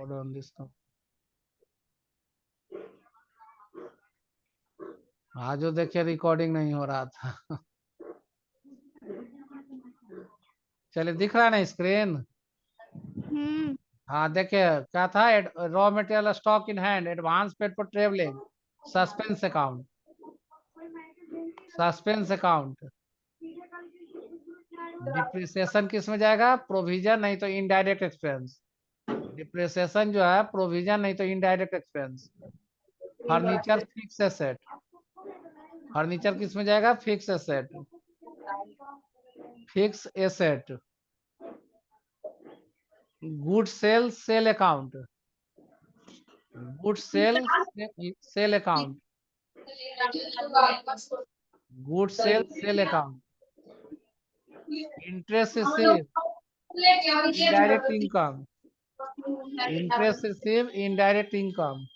Hold on this now. हाँ जो देखिए रिकॉर्डिंग नहीं हो रहा था। चलिए दिख रहा है ना स्क्रीन। हाँ देखिए क्या था, raw material stock in hand, advance paid for travelling, suspense account, suspense account. Depreciation किस में जाएगा? प्रोविजन नहीं तो इनडायरेक्ट एक्सपेंस। डिप्रिसिएशन जो है प्रोविजन नहीं तो indirect expense. Furniture fix asset, furniture किस में जाएगा? Fix asset, fix asset. Good sale sale account, good sale sale account, good sale sale account. Interest receive, indirect income, interest receive indirect income.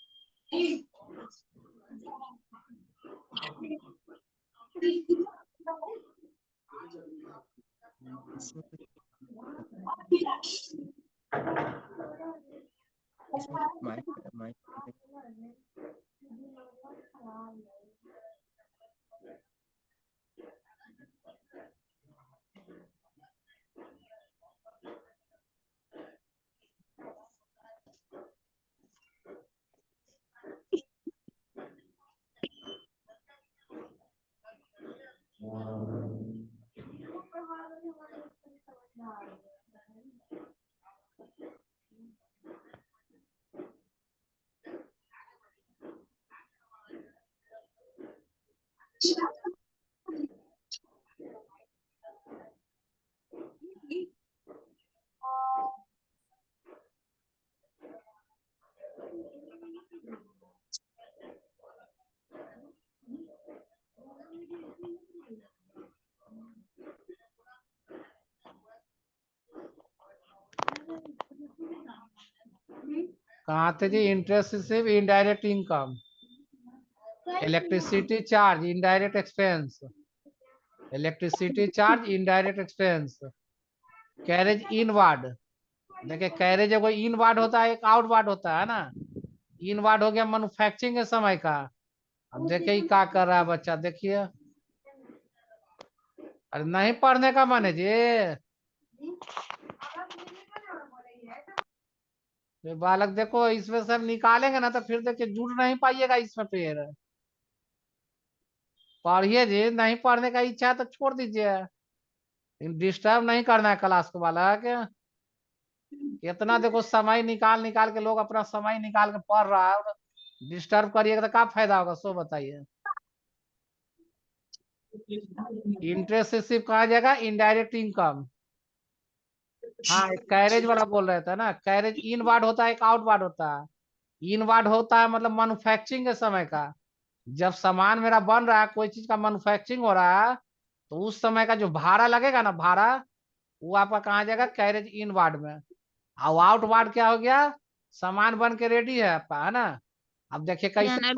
कहाँ थे जी? Interest receive indirect income, electricity charge indirect expense, electricity charge indirect expense. Carriage inward, देखिए carriage कोई inward होता है, एक outward होता है ना। इनवार्ड हो गया मैन्युफैक्चरिंग के समय का। अब देखिए क्या कर रहा है बच्चा, देखिए। अरे नहीं पढ़ने का मन है जी। ये बालक देखो, इसमें सब निकालेंगे ना तो फिर देखिए जुड़ नहीं पाइएगा इसमें फिर। पढ़िए जी, नहीं पढ़ने का इच्छा है तो छोड़ दीजिए। डिस्टर्ब नहीं करना है क्लास को बालक। इतना देखो समय निकाल निकाल के लोग अपना समय निकाल के पढ़ रहा है, और डिस्टर्ब करिएगा तो क्या फायदा होगा, सो बताइए। इंटरेस्ट रिसीव कहा जाएगा इनडायरेक्ट इनकम। हाँ एक कैरेज वाला बोल रहे थे ना, कैरेज इनवार्ड होता है, एक आउटवार्ड होता है। इनवार्ड होता है मतलब मैन्युफैक्चरिंग के समय का, जब सामान मेरा बन रहा है, कोई चीज का मैन्युफैक्चरिंग हो रहा है, तो उस समय का जो भाड़ा लगेगा ना, भाड़ा, वो आपका कहाँ जाएगा? कैरेज इनवार्ड में। और आउटवार्ड क्या हो गया? सामान बन के रेडी है आपका, है ना। अब देखिए कैसे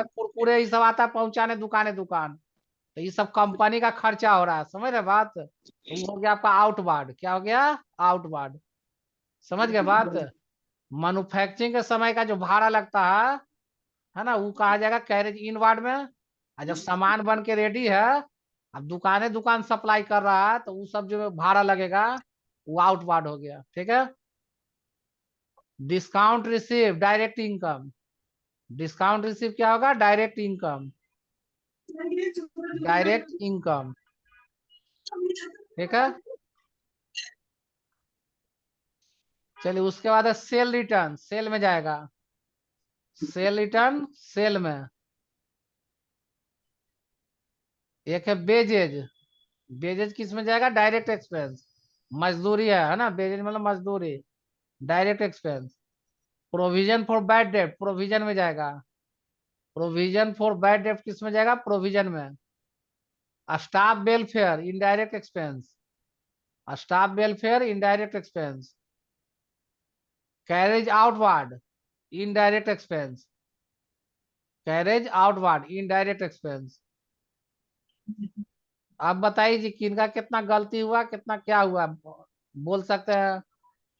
कुरकुरे ये सब आता है पहुंचाने दुकाने दुकान, तो ये सब कंपनी का खर्चा हो रहा है, समझ रहे बात? तो वो हो गया आपका आउटवार्ड। क्या हो गया? आउटवार्ड। समझ गए बात? मैन्युफैक्चरिंग के समय का जो भाड़ा लगता है ना, वो कहा जाएगा कैरेज इनवार्ड में। और जब सामान बन के रेडी है, अब दुकाने दुकान सप्लाई कर रहा है, तो वो सब जो भाड़ा लगेगा वो आउटवार्ड हो गया, ठीक है। Discount receive direct income, discount receive क्या होगा? डायरेक्ट इनकम, डायरेक्ट इनकम, ठीक है। चलिए उसके बाद है सेल रिटर्न, सेल में जाएगा। सेल रिटर्न सेल में। एक है बेजेज, बेजेज किस में जाएगा? Direct expense. मजदूरी है ना, बेजेज मतलब मजदूरी, direct expense. Provision for bad debt, provision में जाएगा। प्रोविजन फॉर बैड डेट किस में जाएगा? प्रोविजन में। Staff welfare indirect expense, staff welfare indirect expense. Carriage outward indirect expense, carriage outward indirect expense. आप बताइए जी किनका कितना गलती हुआ, कितना क्या हुआ, बोल सकते हैं?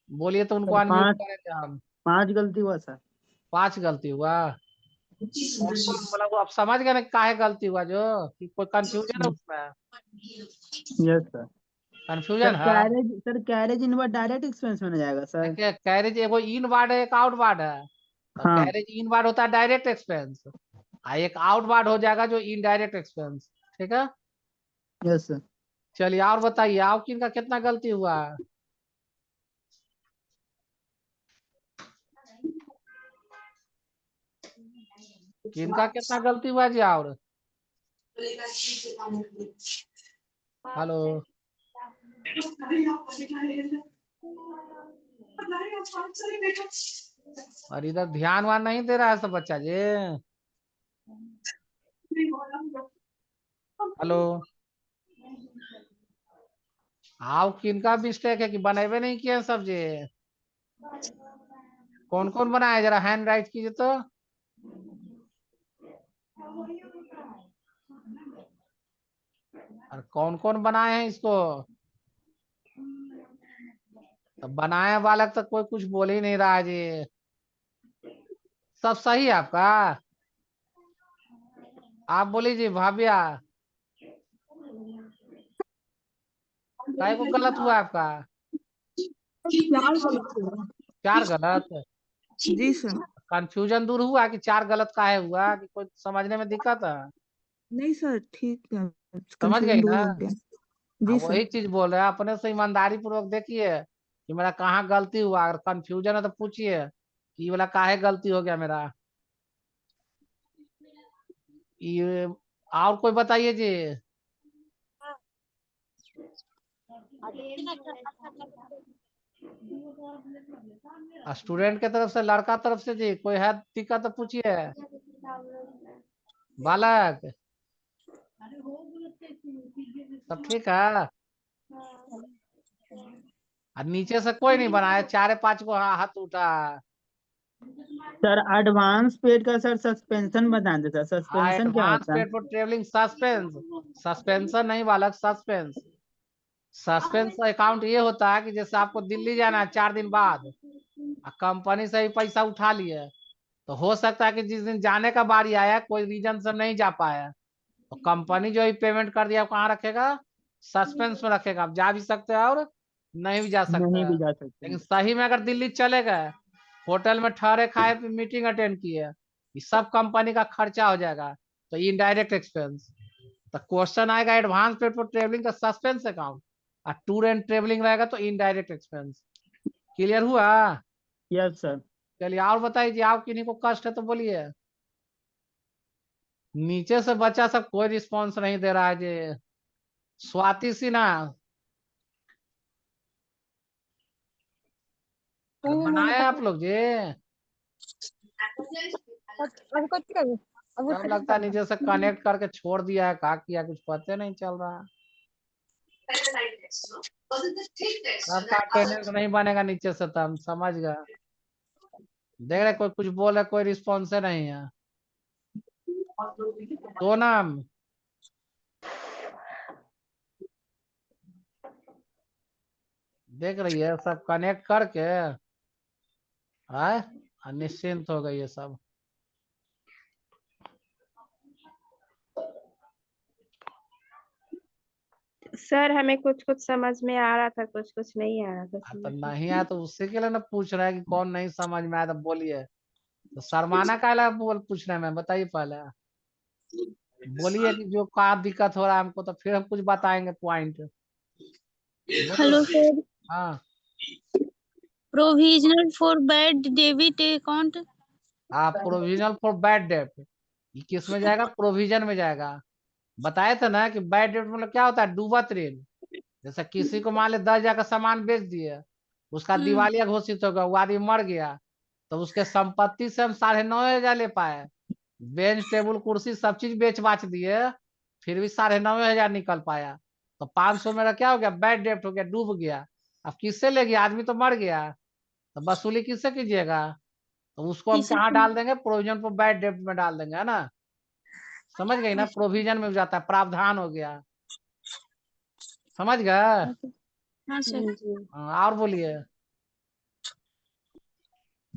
बोलिए तो उनको अनम्यूट पाँच करेंगे हम। 5 गलती हुआ सर। 5 गलती हुआ। कौन कौन बोला वो, आप समझ गए ना काहे गलती हुआ जो, कि कोई कंफ्यूजन है उसमें? Yes sir. कंफ्यूजन है? Sir carriage inward direct expense में जाएगा सर। देखिए कैरेज एगो इन वार्ड है, एक आउट वार्ड है। तो हाँ। कैरेज इन वार्ड होता है डायरेक्ट एक्सपेंस, एक आउट वार्ड हो जाएगा जो इनडायरेक्ट एक्सपेंस। ठीक है। Yes sir. चलिए और बताइए, आप किन का कितना गलती हुआ? किनका कितना गलती हुआ जी? और हेलो, और इधर ध्यान वान नहीं दे रहा है सब बच्चा जी। हेलो, आप किनका मिस्टेक है कि बनेबे नहीं किए हैं सब्जी? कौन कौन बनाया, जरा हैंड राइट कीजिए तो। और कौन कौन बनाए हैं इसको? तो बनाए वाला तो कोई कुछ बोल ही नहीं रहा है जी। सब सही है आपका? आप बोली जी भाभिया, काय को गलत हुआ आपका? 4 गलत हुआ। 4 गलत? जी सर। कंफ्यूजन दूर हुआ कि 4 गलत काहे हुआ, कि कोई समझने में दिक्कत है? नहीं सर, ठीक है, समझ गई कंफ्यूजन दूर ना? हो गया। हाँ जी सर। वही चीज बोल रहे हैं, अपने से ईमानदारी पूर्वक देखिए कि मेरा कहाँ गलती हुआ। अगर कंफ्यूजन है तो पूछिए कि ये वाला काहे गलती हो गया मेरा। ये और कोई बताइए जी। स्टूडेंट के तरफ से, लड़का तरफ से जी कोई है दिक्कत तो पूछिए। बालक सब ठीक है? और नीचे से कोई नहीं बनाया, 4 5 को हाथ उठा। सर एडवांस पेड का सर सस्पेंशन बता दे सर, हाँ, सस्पेंशन क्या एडवांस होता है? Paid for travelling suspense. Suspension नहीं बालक, सस्पेंस। सस्पेंस अकाउंट ये होता है कि जैसे आपको दिल्ली जाना है 4 दिन बाद, कंपनी से भी पैसा उठा लिए, तो हो सकता है कि जिस दिन जाने का बारी आया कोई रीजन से नहीं जा पाया, तो कंपनी जो ही पेमेंट कर दिया कहाँ रखेगा? सस्पेंस में रखेगा। आप जा भी सकते हैं और नहीं भी जा सकते नहीं हैं। भी जा सकते लेकिन हैं। सही में अगर दिल्ली चले गए, होटल में ठहरे, खाए, मीटिंग अटेंड किए, ये सब कंपनी का खर्चा हो जाएगा, तो इनडायरेक्ट एक्सपेंस। तो क्वेश्चन आएगा एडवांस पेड फॉर ट्रेवलिंग का सस्पेंस अकाउंट, और टूर एंड ट्रेवलिंग रहेगा तो इनडायरेक्ट एक्सपेंस। क्लियर हुआ? Yes sir. चलिए और बताइए जी, आप किन्हीं को कष्ट है तो बोलिए। नीचे से बच्चा सब कोई रिस्पॉन्स नहीं दे रहा है जी। स्वाति सिन्हा, अरे बनाए आप लोग जी? सब लगता है नीचे से कनेक्ट करके छोड़ दिया है, कहा किया कुछ पता नहीं चल रहा। सबका अटेंडेंस नहीं बनेगा नीचे से, तो हम समझ गए। देख रहे कोई कुछ बोल रहा, कोई रिस्पॉन्स नहीं है। सोनम, देख रही है सब कनेक्ट करके आए, निश्चिंत हो गई है सब। सर हमें कुछ कुछ समझ में आ रहा था, कुछ कुछ नहीं आ रहा था तो समझ में। नहीं आया तो उसी के लिए ना पूछ रहा है कि कौन नहीं समझ में आया तो बोलिए। तो शर्माना का ला बोल पूछने में, बताइए पहले। बोलिए कि जो का दिक्कत हो रहा है हमको, तो फिर हम कुछ बताएंगे पॉइंट। बोलिए। हेलो सर, हाँ, provisional for bad debit account. आप प्रोविजनल फॉर बैड डेट, ये किस में जाएगा? प्रोविजन में जाएगा। बताए थे ना कि बैड डेट मतलब क्या होता है? डूबत ऋण। जैसे किसी को मान ले 10,000 का सामान बेच दिए, उसका दिवालिया घोषित हो गया, वो आदमी मर गया, तो उसके संपत्ति से हम 9,500 ले पाए। बेंच टेबल कुर्सी सब चीज बेच बाच दिए, फिर भी 9,500 निकल पाया। तो 500 मेरा क्या हो गया? बैड डेप्ट हो गया, डूब गया। अब किससे ले गया? आदमी तो मर गया, तो वसूली किससे कीजिएगा? तो उसको हम कहाँ डाल देंगे? प्रोविजन पर बैड डेप्ट में डाल देंगे, है ना? समझ गई ना? प्रोविजन में हो जाता है, प्रावधान हो गया। समझ गए? हाँ सर। जी। हाँ, और बोलिए।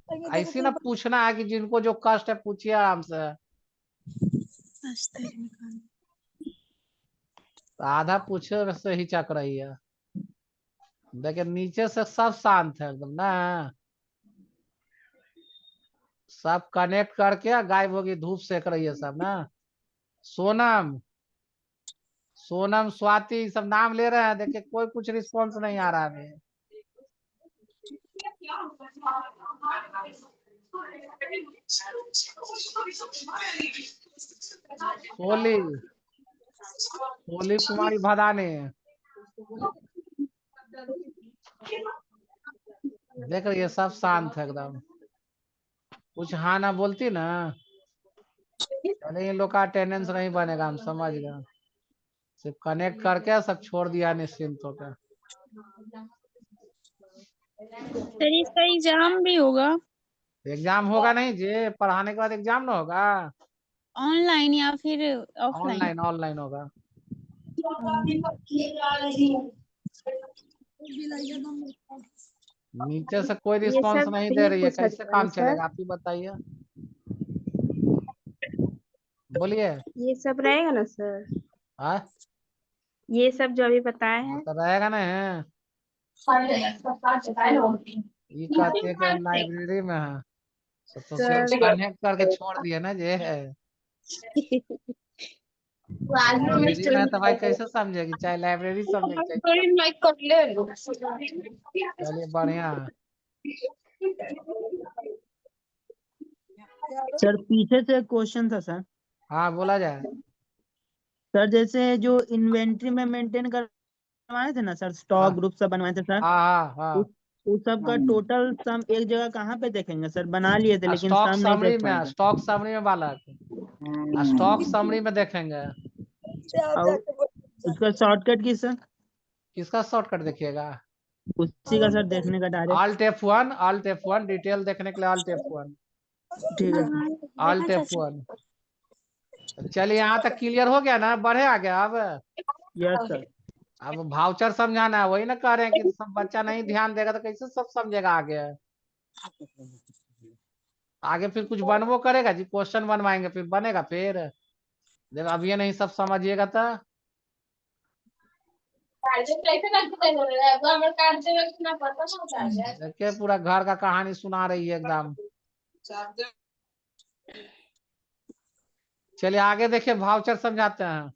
ऐसी ना पूछना है कि जिनको जो कष्ट है पूछिए आराम से। आधा पूछे से ही चक रही है। देखिए नीचे से सब शांत है एकदम ना, सब कनेक्ट करके गायब होगी, धूप सेक रही है सब ना। सोनम, सोनम, स्वाति सब नाम ले रहे हैं, देखिए कोई कुछ रिस्पॉन्स नहीं आ रहा है अभी। सोली, सोली कुमारी भदाने, देख रही है सब शांत है एकदम, कुछ हाँ ना बोलती ना, चले इन लोग का अटेंडेंस नहीं बनेगा, हम समझ गए। सिर्फ कनेक्ट करके सब छोड़ दिया निश्चिंत होकर। सर इसका एग्जाम भी होगा एग्जाम होगा नहीं जी, पढ़ाने के बाद एग्जाम ना होगा, ऑनलाइन या फिर ऑफलाइन? ऑनलाइन, ऑनलाइन होगा। नीचे से कोई ये रिस्पांस सब नहीं दे फ्री रही है, पूछा कैसे जाएगा काम ना सर? चलेगा आप ही बताइए, बोलिए। ये सब रहेगा ना सर? हाँ ये सब जो अभी बताए हैं। तो रहेगा ना है। ये कहते हैं कि हम लाइब्रेरी में है, तो सिर्फ सर कनेक्ट करके छोड़ दिए ना ये है। लाइब्रेरी में है तो भाई कैसे समझेगी, चाहे लाइब्रेरी समझेगी चाहे। चलिए बढ़िया। सर पीछे से क्वेश्चन था सर। हाँ बोला जाए। सर जैसे जो इन्वेंट्री में मेंटेन करवाए थे ना सर, हाँ स्टॉक ग्रुप सब बनवाए थे सर, हाँ हाँ उस सब का टोटल सम एक जगह कहाँ पे देखेंगे सर? बना लिए थे हाँ, लेकिन स्टॉक सम नहीं समरी देख पाए में, थे। स्टॉक समरी में बालक, स्टॉक समरी में देखेंगे। और उसका शॉर्टकट की सर? किसका शॉर्टकट देखिएगा? उसी का सर देखने का direct. Alt F1, alt F1 detail देखने के लिए ऑल्ट F1, ठीक है सर। Alt F1। चलिए यहाँ तक क्लियर हो गया ना, बढ़े आगे अब। Yes sir. अब भाउचर समझाना है, वही ना कह रहे हैं कि सब बच्चा नहीं ध्यान देगा तो कैसे सब समझेगा आगे। आगे फिर कुछ बनवो करेगा जी, क्वेश्चन बनवाएंगे फिर बनेगा फिर। जब अब ये नहीं सब समझिएगा तो देखिए पूरा घर का कहानी सुना रही है एकदम। चलिए आगे देखिए, भाउचर समझाते हैं।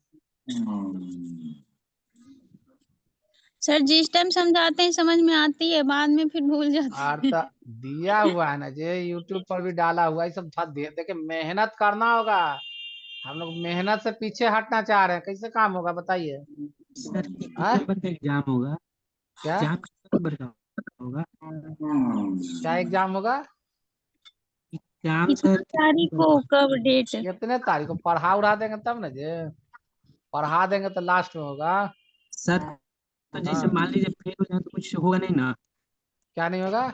सर जिस टाइम समझाते हैं समझ में आती है, बाद में फिर भूल जाते और हैं। तो दिया हुआ है ना जी, यूट्यूब पर भी डाला हुआ है, ये सब देखिए मेहनत करना होगा। हम लोग मेहनत से पीछे हटना चाह रहे हैं, कैसे काम होगा बताइए। सर किस हाँ? नंबर का एग्जाम होगा? क्या एग्जाम किस नंबर का होगा? क्या एग्जाम होगा? एग्जाम कितनी सर किस तारीख नंबर को, का? कब, डेट? कितने तारीख को पढ़ा उड़ा देंगे तब ना जी, पढ़ा देंगे तो लास्ट में होगा। सर तो जैसे हाँ मान लीजिए फेल हो जाए तो कुछ होगा नहीं ना? क्या नहीं होगा?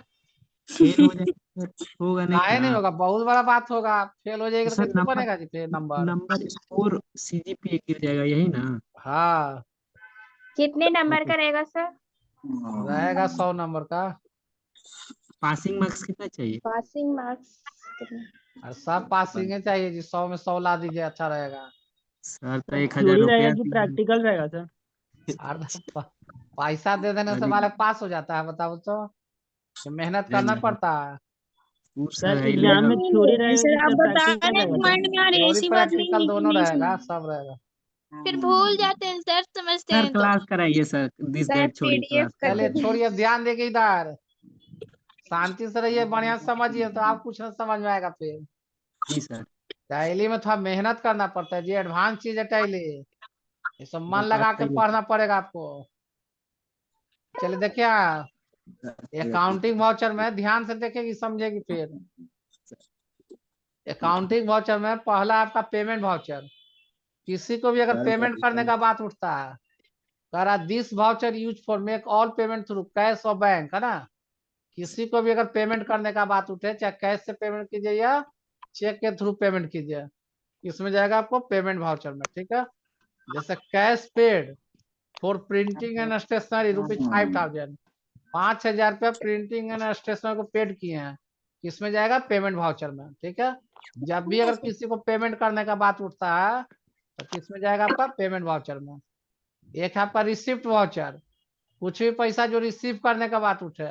फेल हो जाए तो कुछ होगा नहीं काहे नहीं ना? होगा, बहुत बड़ा बात होगा, फेल हो तो जाएगी तो सर कैसे नंबर, बनेगा जी फिर नंबर। नंबर स्कोर सीजीपीए गिर जाएगा यही ना? हाँ कितने नंबर का रहेगा सर? रहेगा 100 नंबर का। पासिंग मार्क्स कितना चाहिए? पासिंग मार्क्स कितने? और सब पासिंग ही चाहिए जी, 100 में 100 ला दीजिए, अच्छा रहेगा। सर तो 1000 थ्योरी रहेगा रुपया कि दीजिए। प्रैक्टिकल रहेगा सर? और पैसा दे देने से वाले पास हो जाता है, बताओ तो, कि मेहनत करना पड़ता है। सर सर एग्जाम में थ्योरी रहेगा सर कि आप सर बता प्रैक्टिकल रहे हैं, रहेगा सर? माइंड में आ रही है, थ्योरी ऐसी बात नहीं प्रैक्टिकल है कि दोनों नहीं रहेगा, सुना। सब रहेगा। फिर भूल जाते हैं सर, समझते सर हैं तो। क्लास कराइए सर, दिस सर दैट छोड़िए, पीडीएफ क्लास कर चलिए कराइए। दीजिए। छोड़िए, ध्यान देके इधर शांति से रहिए, बढ़िया से समझिए तो आप कुछ ना समझ में आएगा फिर। जी सर। टैली में थोड़ा मेहनत करना पड़ता है जी, एडवांस चीज है टैली, ये सब मन वो बात लगा के सही है। पढ़ना पड़ेगा आपको। चलिए देखिए, अकाउंटिंग वाउचर में ध्यान से देखेगी समझेगी फिर। अकाउंटिंग वाउचर में पहला आपका पेमेंट वाउचर, किसी को भी अगर पेमेंट करने का बात उठता है, कह रहा this voucher use for make all payment through cash और बैंक, है ना। किसी को भी अगर पेमेंट करने का बात उठे, चाहे कैश से पेमेंट कीजिए या चेक के थ्रू पेमेंट कीजिए, इसमें जाएगा आपको पेमेंट वाउचर में, ठीक है। जैसे cash paid for printing and stationery ₹5000, 5000 रुपया प्रिंटिंग एंड स्टेशनरी को पेड किए हैं, किसमें जाएगा, पेमेंट वाउचर में। ठीक है, जब भी अगर किसी को पेमेंट करने का बात उठता है तो किसमें जाएगा, आपका पेमेंट वाउचर में। एक है आपका रिसिप्ट वाउचर, कुछ भी पैसा जो रिसीव करने का बात उठे,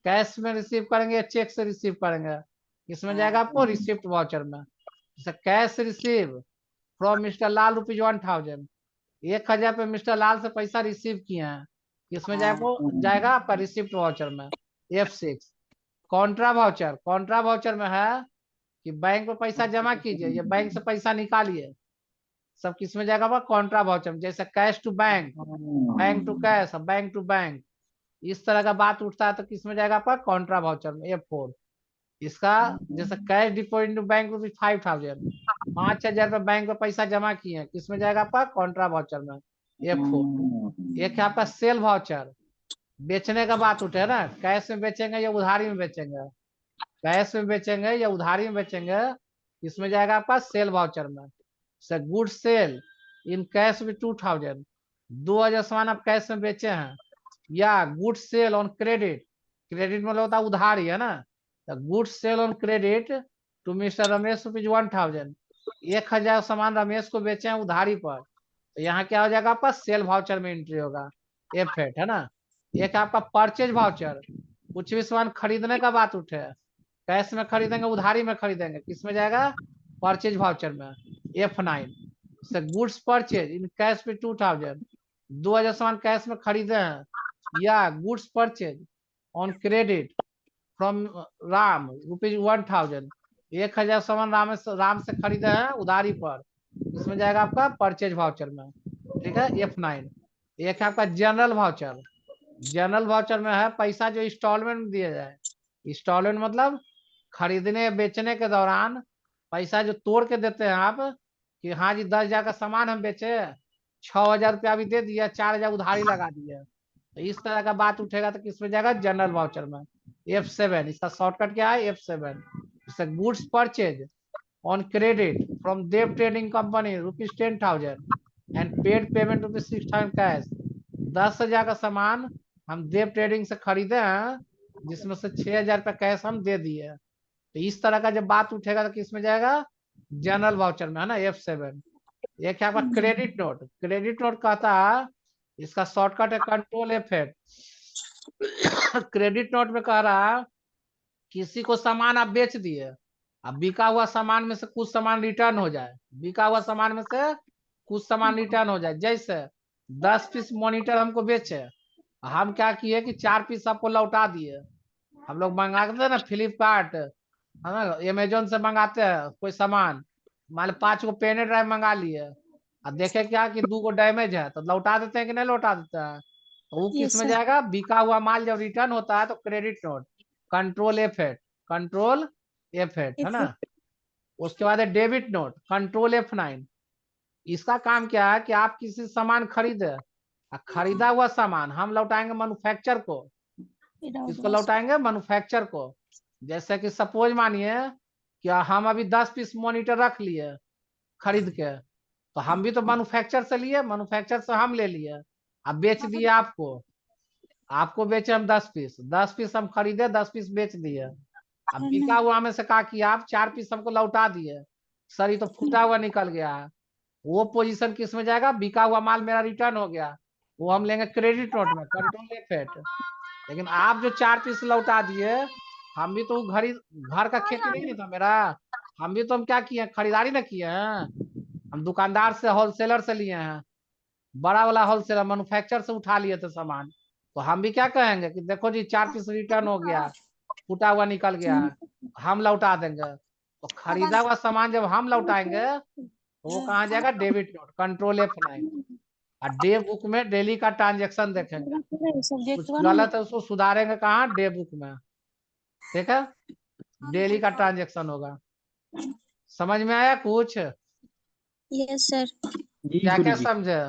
कैश में रिसीव करेंगे या चेक से रिसीव करेंगे, किसमें जाएगा आपको, रिसिप्ट वाउचर में। जैसे कैश रिसीव फ्रॉम मिस्टर लाल ₹1000, 1000 पे मिस्टर लाल से पैसा रिसीव किए हैं, किसमें जाएगा आपका रिसिप्ट वाउचर में, F6। Contra voucher, Contra voucher में है कि बैंक में पैसा जमा कीजिए या बैंक से पैसा निकालिए, सब किसमें जाएगा आपका, कॉन्ट्रा वाउचर में। जैसे cash to bank, bank to cash, bank to bank, इस तरह का बात उठता है तो किसमें जाएगा आपका, कॉन्ट्रा वाउचर में, F4। इसका जैसे कैश डिपॉजिट टू बैंक ₹5000, 5000 रुपये बैंक में पैसा जमा किए हैं, किसमें जाएगा आपका, कॉन्ट्रा वाउचर में, F4। एक है आपका सेल वाउचर, बेचने का बात उठे ना, कैश में बेचेंगे या उधारी में बेचेंगे, कैश में बेचेंगे या उधारी में बेचेंगे, इसमें जाएगा आपका सेल वाउचर में। गुड सेल इन कैश में 2000, 2000 सामान आप कैश में बेचे हैं, या good sale on credit, credit मतलब होता है उधारी, है ना, तो good sale on credit to mister Ramesh ₹1000, 1000 सामान रमेश को बेचे हैं उधारी पर, तो यहाँ क्या हो जाएगा आपका, सेल वाउचर में एंट्री होगा, F8, है ना। एक आपका परचेज वाउचर, कुछ भी सामान खरीदने का बात उठे, कैश में खरीदेंगे उधारी में खरीदेंगे, किसमें जाएगा, परचेज वाउचर में, F9। से गुड्स परचेज इन कैश में 2000, 2000 सामान कैश में खरीदे हैं, या goods purchase on credit from Ram ₹1000, 1000 सामान राम से खरीदे हैं उधारी पर, इसमें जाएगा आपका परचेज वाउचर में। ठीक है, F9। एक है आपका जनरल वाउचर, जनरल वाउचर में है पैसा जो इंस्टॉलमेंट में दिया जाए, इंस्टॉलमेंट मतलब खरीदने बेचने के दौरान पैसा जो तोड़ के देते हैं आप, कि हाँ जी 10,000 का सामान हम बेचे, 6,000 रुपया अभी दे दिया, 4,000 उधारी लगा दिए, तो इस तरह का बात उठेगा तो किसमें जाएगा, जनरल वाउचर में, F7। इसका शॉर्टकट क्या है, F7। Goods purchase on credit from Dev trading company ₹10,000 and paid payment ₹6,000 cash, 10,000 का सामान हम देव ट्रेडिंग से खरीदे हैं, जिसमें से 6,000 रुपया कैश हम दे दिए, तो इस तरह का जब बात उठेगा तो किसमें जाएगा, जनरल वाउचर में, है ना, F7। एक है आपका क्रेडिट नोट, क्रेडिट नोट कहता है, इसका शॉर्टकट है कंट्रोल F8। क्रेडिट नोट में कह रहा है किसी को सामान आप बेच दिए, अब बिका हुआ सामान में से कुछ सामान रिटर्न हो जाए, बिका हुआ सामान में से कुछ सामान रिटर्न हो जाए। जैसे 10 पीस मॉनिटर हमको बेचे, हम क्या किए कि 4 पीस आपको लौटा दिए। हम लोग मंगाते हैं ना फ्लिपकार्ट, है ना, अमेजोन से मंगाते हैं कोई सामान, मान लो 5 को पेन ड्राइव मंगा लिए, अब देखे क्या कि 2 को डैमेज है, तो लौटा देते हैं कि नहीं लौटा देते हैं, तो वो किस में जाएगा, बिका हुआ माल जब रिटर्न होता है तो credit note, control F8, control F8, है ना। उसके बाद है डेबिट नोट, कंट्रोल F9। इसका काम क्या है कि आप किसी सामान खरीदे, खरीदा हुआ सामान हम लौटाएंगे मैन्युफैक्चर को, इसको लौटाएंगे मैन्युफैक्चर को। जैसे कि सपोज मानिए कि हम अभी 10 पीस मॉनिटर रख लिए खरीद के, तो हम भी तो मैन्युफैक्चर से लिए, मैन्युफैक्चर से हम ले लिए, अब बेच दिए आपको, आपको बेचे हम 10 पीस, 10 पीस हम खरीदे, 10 पीस बेच दिए, अब बिका हुआ में से कहा कि आप 4 पीस हमको लौटा दिए, सर ये तो फूटा हुआ निकल गया है, वो पोजीशन किस में जाएगा, बिका हुआ माल मेरा रिटर्न हो गया, वो हम लेंगे क्रेडिट नोट में, कंट्रोल F8। लेकिन आप जो 4 पीस लौटा दिए, हम भी तो घर का खेती नहीं था मेरा, हम भी तो हम क्या किए, खरीदारी ना किए हैं, हम दुकानदार से होलसेलर से लिए हैं, बड़ा वाला होलसेलर मैन्युफैक्चर से उठा लिए थे सामान, तो हम भी क्या कहेंगे कि देखो जी 4 पीस रिटर्न हो गया, फूटा हुआ निकल गया, हम लौटा देंगे। तो खरीदा हुआ सामान जब हम लौटाएंगे तो वो कहाँ जाएगा, डेबिट नोट, कंट्रोल F9। और डे बुक में डेली का ट्रांजेक्शन देखेंगे, कुछ गलत है उसको सुधारेंगे कहाँ, डे बुक में। ठीक है, डेली का ट्रांजेक्शन होगा। समझ में आया कुछ, यस सर। जी क्या क्या गुरुजी। समझे,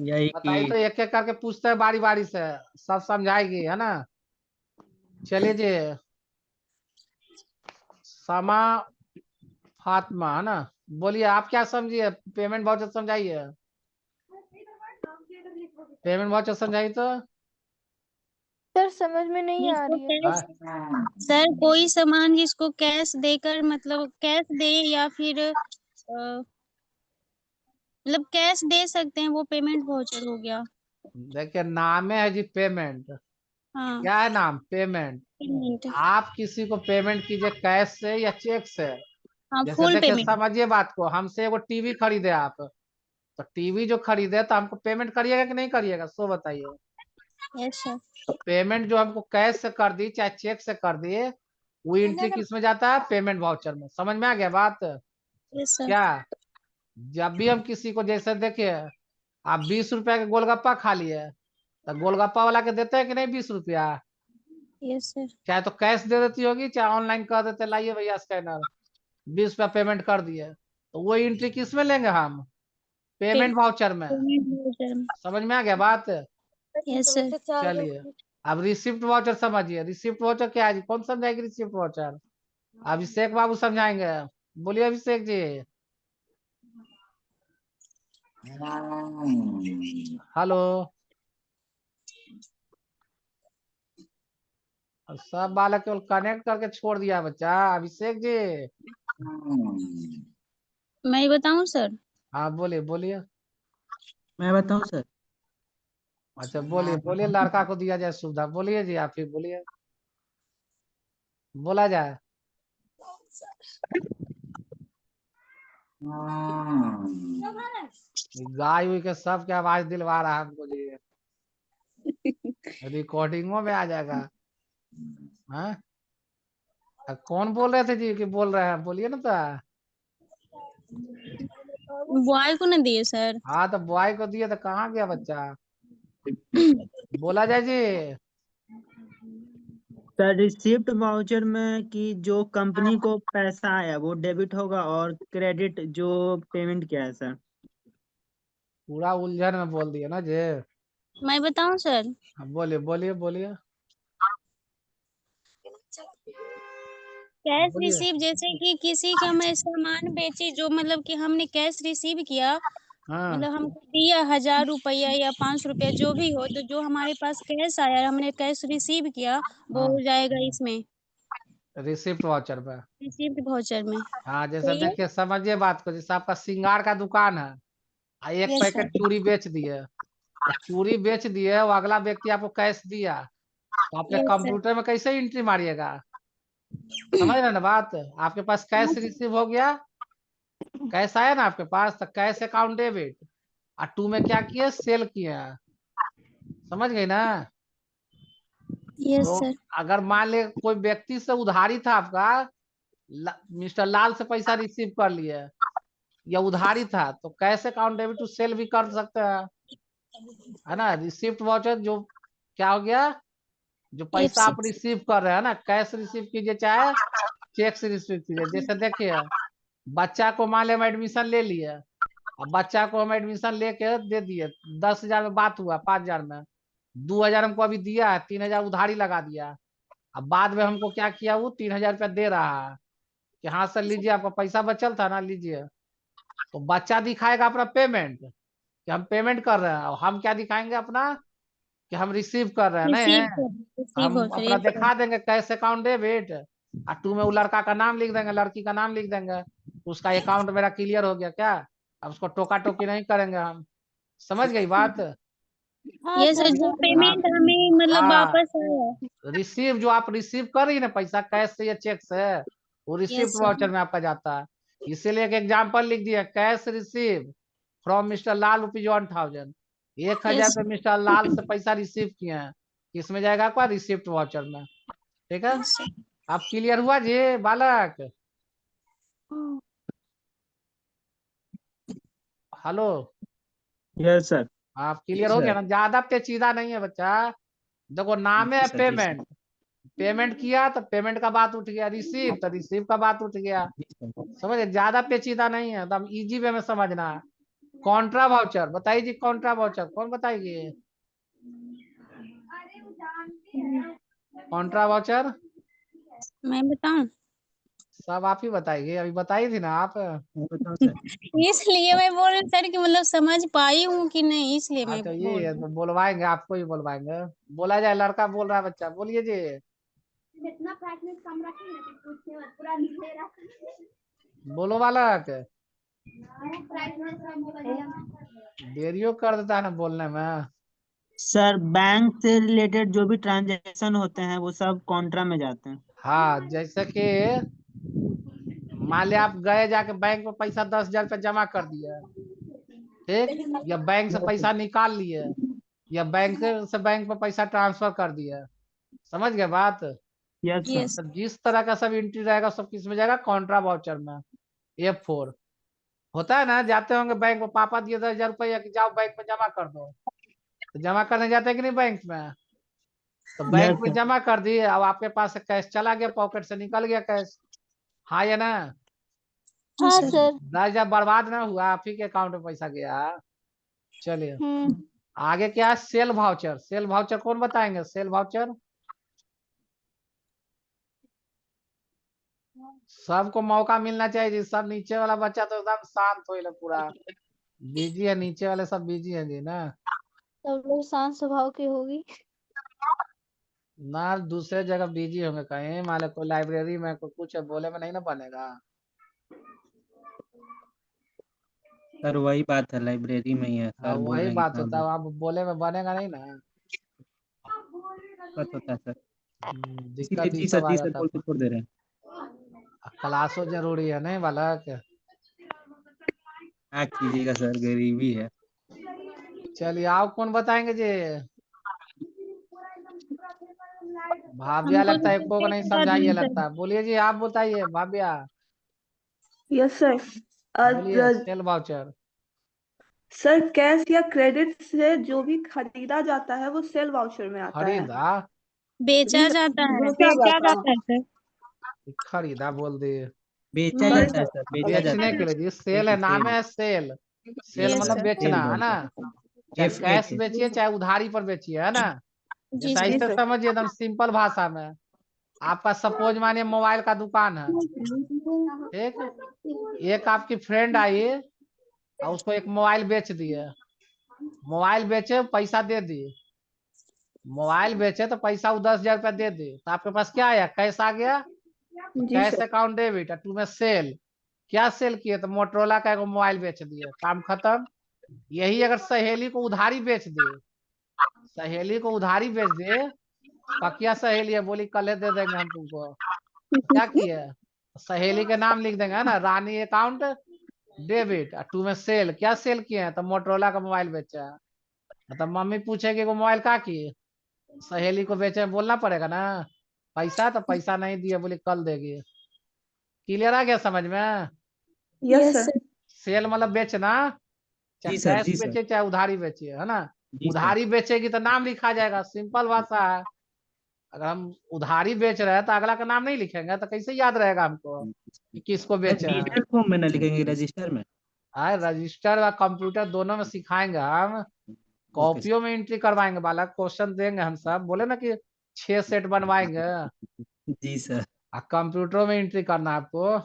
यही बताइए कि तो एक एक करके पूछते हैं बारी बारी से, सब समझाएगी, है ना। चलिए जी, समा फातिमा, है ना, बोलिए आप क्या समझिए, पेमेंट वाउचर समझाइए, पेमेंट वाउचर समझाइए तो। सर समझ में नहीं आ जिसको रही है। कैश सर कोई सामान जिसको कैश देकर मतलब कैश दे या फिर मतलब कैश दे सकते हैं वो पेमेंट वाउचर हो गया। देखिए नाम है जी पेमेंट। हाँ क्या है नाम? पेमेंट। पेमेंट। आप किसी को पेमेंट कीजिए कैश से या चेक से। हाँ जैसे फुल देखिए पेमेंट। समझिए बात को, हमसे वो टीवी खरीदे आप, तो टीवी जो खरीदे तो हमको पेमेंट करिएगा कि नहीं करिएगा, सो बताइए। Yes sir. तो पेमेंट जो हमको कैश से कर दी चाहे चेक से कर दिए, वो एंट्री किस में जाता है? पेमेंट वाउचर में। समझ में आ गया बात? Yes sir. क्या जब भी हम किसी को, जैसे देखिए आप 20 रुपया के गोलगप्पा खा लिए, तो गोलगप्पा वाला के देते हैं कि नहीं 20 रुपया? Yes sir. चाहे तो कैश दे देती होगी चाहे ऑनलाइन कर देते, लाइए भैया स्कैनर, 20 रुपया पेमेंट कर दिए, तो वो एंट्री किस में लेंगे हम? पेमेंट वाउचर में। पेमेंट वाउचर में। समझ में आ गया बात? Yes sir. चलिए अब रिसिप्ट वाउचर समझिए। रिसिप्ट वाउचर क्या है जी? कौन समझाएगी रिसिप्ट वाउचर? अभिषेक बाबू समझाएंगे। बोलिए अभिषेक जी। हेलो। और सब बालक केवल कनेक्ट करके छोड़ दिया बच्चा। अभिषेक जी। मैं ही बताऊं सर? हाँ बोलिए बोलिए। मैं बताऊं सर? अच्छा बोलिए बोलिए, लड़का को दिया जाए सुविधा। बोलिए जी, आप ही बोलिए, बोला जाए। गाय हुई के सब के आवाज दिलवा रहा है हमको जी, रिकॉर्डिंगों में आ जाएगा। हाँ कौन बोल रहे थे जी कि बोल रहे हैं? बोलिए ना तो। बॉय को न दिए सर। हाँ तो बॉय को दिए तो कहाँ गया बच्चा? बोला जाए जी। सर रिसिप्ट वाउचर में कि जो कंपनी को पैसा आया वो डेबिट होगा और क्रेडिट जो पेमेंट किया है सर। पूरा उलझन में बोल दिया ना जी। मैं बताऊं सर? हाँ, बोलिए बोलिए बोलिए कैश बोलिए। रिसीव जैसे कि किसी का मैं सामान बेची जो मतलब कि हमने कैश रिसीव किया, हाँ मतलब हमको दिया 1000 रुपया या 500 रुपया जो भी हो, तो जो हमारे पास कैश आया हमने कैश रिसीव किया वो हाँ हो जाएगा इसमें रिसिप्ट वाउचर पे। रिसीव्ड वाउचर में। हाँ जैसे सही है। देखिए समझिए बात को, जैसे आपका श्रृंगार का दुकान है, एक यस पैकेट सर। चूड़ी बेच दिए, तो चूड़ी बेच दिए, वो अगला व्यक्ति आपको कैश दिया, तो आपने यस सर। कंप्यूटर में कैसे एंट्री मारिएगा? समझ रहे हैं ना बात? आपके पास कैश रिसीव हो गया, कैश आया ना आपके पास, तो कैश अकाउंट डेबिट, और टू में क्या किए? सेल किए। समझ गई ना? यस तो सर। अगर मान ले कोई व्यक्ति से उधारी था आपका, मिस्टर लाल से पैसा रिसीव कर लिए या उधारी था, तो cash account debit to sale भी कर सकते हैं, है ना? रिसिप्ट वाउचर जो क्या हो गया? जो पैसा आप F6। रिसीव कर रहे हैं ना, कैश रिसीव कीजिए चाहे चेक से रिसीव कीजिए। जैसे देखिए बच्चा को मान ले हम एडमिशन ले लिए, अब बच्चा को हम एडमिशन लेके दे दिए, 10,000 में बात हुआ, 5,000 में, 2,000 हमको अभी दिया है, 3,000 उधारी लगा दिया। अब बाद में हमको क्या किया, वो 3,000 रुपया दे रहा है कि हाँ सर लीजिए, आपका पैसा बचल था ना, लीजिए। तो बच्चा दिखाएगा अपना पेमेंट कि हम पेमेंट कर रहे हैं, और हम क्या दिखाएंगे अपना? कि हम रिसीव कर रहे हैं रिसीव नहीं। कर रिसीव हम वाउचर। अपना यस सर। दिखा देंगे कैश अकाउंट डेबिट, और टू में वो लड़का का नाम लिख देंगे, लड़की का नाम लिख देंगे, तो उसका अकाउंट मेरा क्लियर हो गया क्या? अब उसको टोका टोकी नहीं करेंगे हम। समझ गई बात? हाँ यस सर सर जो समझ हाँ पेमेंट हमें मतलब हाँ वापस आया। रिसीव जो आप रिसीव कर रही है ना पैसा कैश से या चेक से, वो रिसिप्ट यस सर। वाउचर में आपका जाता है। इसीलिए एक एग्जाम्पल लिख दिया, cash receive from mister Lal rupees 1,000। 1,000 yes पे सर। मिस्टर लाल से पैसा रिसीव किए हैं, किसमें जाएगा आपका? रिसिप्ट वाउचर में। ठीक है? Yes sir. आप क्लियर हुआ जी बालक? हेलो। Yes sir. आप क्लियर हो गया सर। ना? ज्यादा पेचीदा नहीं है बच्चा। देखो नाम है जी सर, जी सर। पेमेंट, पेमेंट किया तो पेमेंट का बात उठ गया, रिसीव तो रिसीव का बात उठ गया। जी सर। समझे? ज्यादा पेचीदा नहीं है, एकदम इजी वे में समझना है। कॉन्ट्रा वाउचर बताइए जी, कॉन्ट्रा वाउचर कौन बताइए? कॉन्ट्रा वाउचर मैं बताऊं? सब आप ही बताइए, अभी बताई थी ना आप। मैं बताऊं सर? इसलिए मैं बोल रही सर कि मतलब समझ पाई हूँ कि नहीं, इसलिए हाँ मैं तो बोल ये रही हूँ। बोलवाएंगे, आपको ही बोलवाएंगे। बोला जाए, लड़का बोल रहा है, बच्चा बोलिए जी। बोलो बालक। देरियो कर देता है ना बोलने में। सर बैंक से रिलेटेड जो भी ट्रांजैक्शन होते हैं वो सब कॉन्ट्रा में जाते हैं। हाँ, जैसे कि मान लिया आप गए जाके बैंक में पैसा 10,000 रुपया जमा कर दिए, ठीक, या बैंक से पैसा निकाल लिए, या से बैंक में पैसा ट्रांसफर कर दिया, समझ गए बात। Yes sir. यस। तो जिस तरह का सब एंट्री रहेगा सब किस में जाएगा, कॉन्ट्रा वाउचर में। F4 होता है ना, जाते होंगे बैंक में, पापा दिए 10,000 रुपया कि जाओ बैंक में जमा कर दो, तो जमा करने जाते हैं कि नहीं बैंक में। तो बैंक यस में सर। जमा कर दिए, अब आपके पास से कैश चला गया, पॉकेट से निकल गया कैश, हाँ या ना। हाँ हाँ सर। सर। 10,000 बर्बाद ना हुआ, आप ही के अकाउंट में पैसा गया। चलिए हम्म। आगे क्या है, सेल वाउचर। सेल वाउचर कौन बताएंगे, सेल वाउचर। सबको मौका मिलना चाहिए जी, सब नीचे वाला बच्चा तो एकदम शांत हो पूरा बिजी है, नीचे वाले सब बिजी है जी ना। सब लोग शांत स्वभाव की होगी। ना दूसरे जगह बिजी होंगे कहीं, मान लो कोई लाइब्रेरी में कोई कुछ है, बोले में नहीं ना बनेगा। सर वही बात है, लाइब्रेरी में ही है, हाँ सर बोल वही रहे हैं बात इतना होता है, दूर। आप बोले में बनेगा नहीं ना। दिक्कत होता है सर, इसीलिए दिक्कत ही जी सर सब आ जी सर जाता बोल के है। छोड़ दे रहे हैं। क्लासो जरूरी है नहीं बालक। क्या कीजिएगा सर, गरीबी है। चलिए आप कौन बताएंगे जी। भाभिया हमको लगता है, तो को नहीं बता समझाइए दीजिए सर। लगता है, बोलिए जी, आप बताइए भाभिया। Yes sir. बोलिए सेल वाउचर। सर कैश या क्रेडिट से जो भी खरीदा जाता है वो सेल वाउचर में आता है। खरीदा। बेचा जाता है। बेचा जाता है। सर। खरीदा बोल दिए। बेचा नहीं सॉरी जाता है सर। सर, बेचा जाता बेचने है। के लिए जी, सेल है, सेल नाम सेल। है सेल। सेल यस यस मतलब सर, सर। बेचना सेल है ना। वाउचर। चाहे कैश FA से। बेचिए चाहे उधारी पर बेचिए, है ना। जी जैसा सर। जी ऐसे सर। समझिए एकदम सिंपल भाषा में। आपका सपोज मानिए मोबाइल का दुकान है, ठीक, एक आपकी फ्रेंड आई और उसको एक मोबाइल बेच दिए। मोबाइल बेचे पैसा दे दिए, मोबाइल बेचे तो पैसा वो 10,000 रुपया दे दी, तो आपके पास क्या आया, कैश आ गया। तो जी cash sir. Account debit, to में सेल। क्या सेल किए, तो मोटरोला का एक मोबाइल बेच दिए, काम खत्म। यही अगर सहेली को उधारी बेच दे, सहेली को उधारी बेच दे, पकिया सहेली है, बोली कल दे देंगे हम तुमको, क्या किए, सहेली के नाम लिख देंगे, है ना, रानी अकाउंट डेबिट, और टू में सेल, क्या सेल किए हैं, तो मोटरोला का मोबाइल बेचा है। मतलब मम्मी पूछेगी वो मोबाइल का की, सहेली को बेचे बोलना पड़ेगा ना, पैसा तो पैसा नहीं दिए, बोली कल देगी। क्लियर आ गया समझ में। Yes yes sir. Sir. Sale मतलब बेचना, चाहे जी सर, कैश जी सर, बेचे चाहे उधारी बेचिए, है ना। जी सर। उधारी बेचेगी तो नाम लिखा जाएगा, सिंपल भाषा है। अगर हम उधारी बेच रहे हैं तो अगला का नाम नहीं लिखेंगे तो कैसे याद रहेगा हमको कि किसको सर बेचे हैं। डिजिटल फॉर्म में ना लिखेंगे, रजिस्टर में। रजिस्टर व कंप्यूटर दोनों में सिखाएंगे हम। Okay sir. कॉपियों में एंट्री करवाएंगे, बालक क्वेश्चन देंगे हम सब, बोले ना कि 6 सेट बनवाएंगे। जी सर। कंप्यूटरों में एंट्री करना है आपको।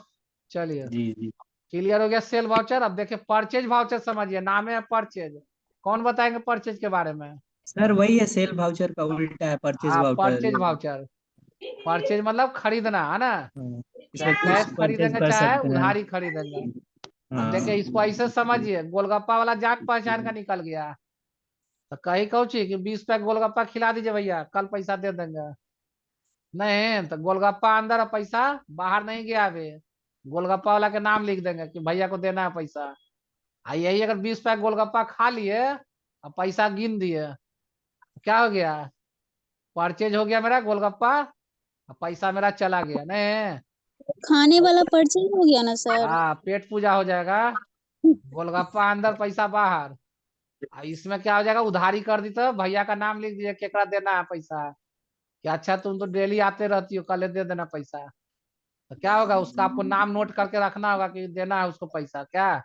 चलिए जी जी। क्लियर हो गया सेल वाउचर। अब देखिए परचेज वाउचर, समझिए नाम है परचेज। कौन बताएंगे परचेज के बारे में। सर वही है, सेल वाउचर का उल्टा है परचेज हाँ वाउचर। परचेज वाउचर, परचेज मतलब खरीदना, है ना। हाँ, इसमें चाहे कुछ कैश परचेज खरीदेंगे कर चाहे सकते हैं। उधारी खरीदेंगे। अब हाँ। देखिए इसको ऐसे समझिए, गोलगप्पा वाला जान पहचान का निकल गया, तो कही कौची कि 20 पैक गोलगप्पा खिला दीजिए भैया, कल पैसा दे देंगे। नहीं तो गोलगप्पा अंदर और पैसा बाहर नहीं गया अभी, गोलगप्पा वाला के नाम लिख देंगे कि भैया को देना है पैसा। यही अगर 20 पैक गोलगप्पा खा लिए और पैसा गिन दिए, तो क्या हो गया, परचेज हो गया मेरा गोलगप्पा, और पैसा मेरा चला गया नहीं। खाने वाला परचेज हो गया ना सर। हाँ पेट पूजा हो जाएगा, गोलगप्पा अंदर पैसा बाहर। इसमें क्या हो जाएगा, उधारी कर दी तो भैया का नाम लिख दिए केकरा देना है पैसा, कि अच्छा तुम तो डेली आते रहती हो, कल दे देना पैसा। तो क्या होगा, उसका आपको नाम नोट करके रखना होगा कि देना है उसको पैसा, क्या।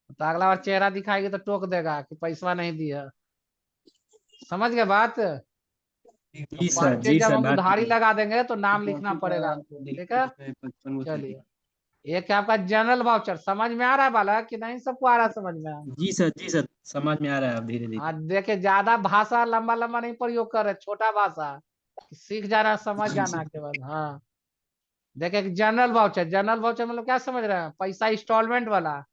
तो अगला बार चेहरा दिखाएगी तो टोक देगा कि पैसा नहीं दिया। समझ गए बात। जी सर, परचेज जी जब सर, हम बात उधारी तो लगा देंगे तो नाम लिखना पड़ेगा आपको, ठीक है। 55 चलिए, एक है आपका जनरल वाउचर, समझ में आ रहा है बालक कि नहीं, सबको आ रहा है समझ में? जी सर, जी सर, समझ में आ रहा है अब धीरे धीरे। हाँ देखिए, ज्यादा भाषा लंबा लंबा नहीं प्रयोग कर रहे, छोटा भाषा सीख जाना, समझ जाना केवल। हाँ देखिए, जनरल वाउचर, जनरल वाउचर मतलब क्या समझ रहे हैं, पैसा इंस्टॉलमेंट वाला।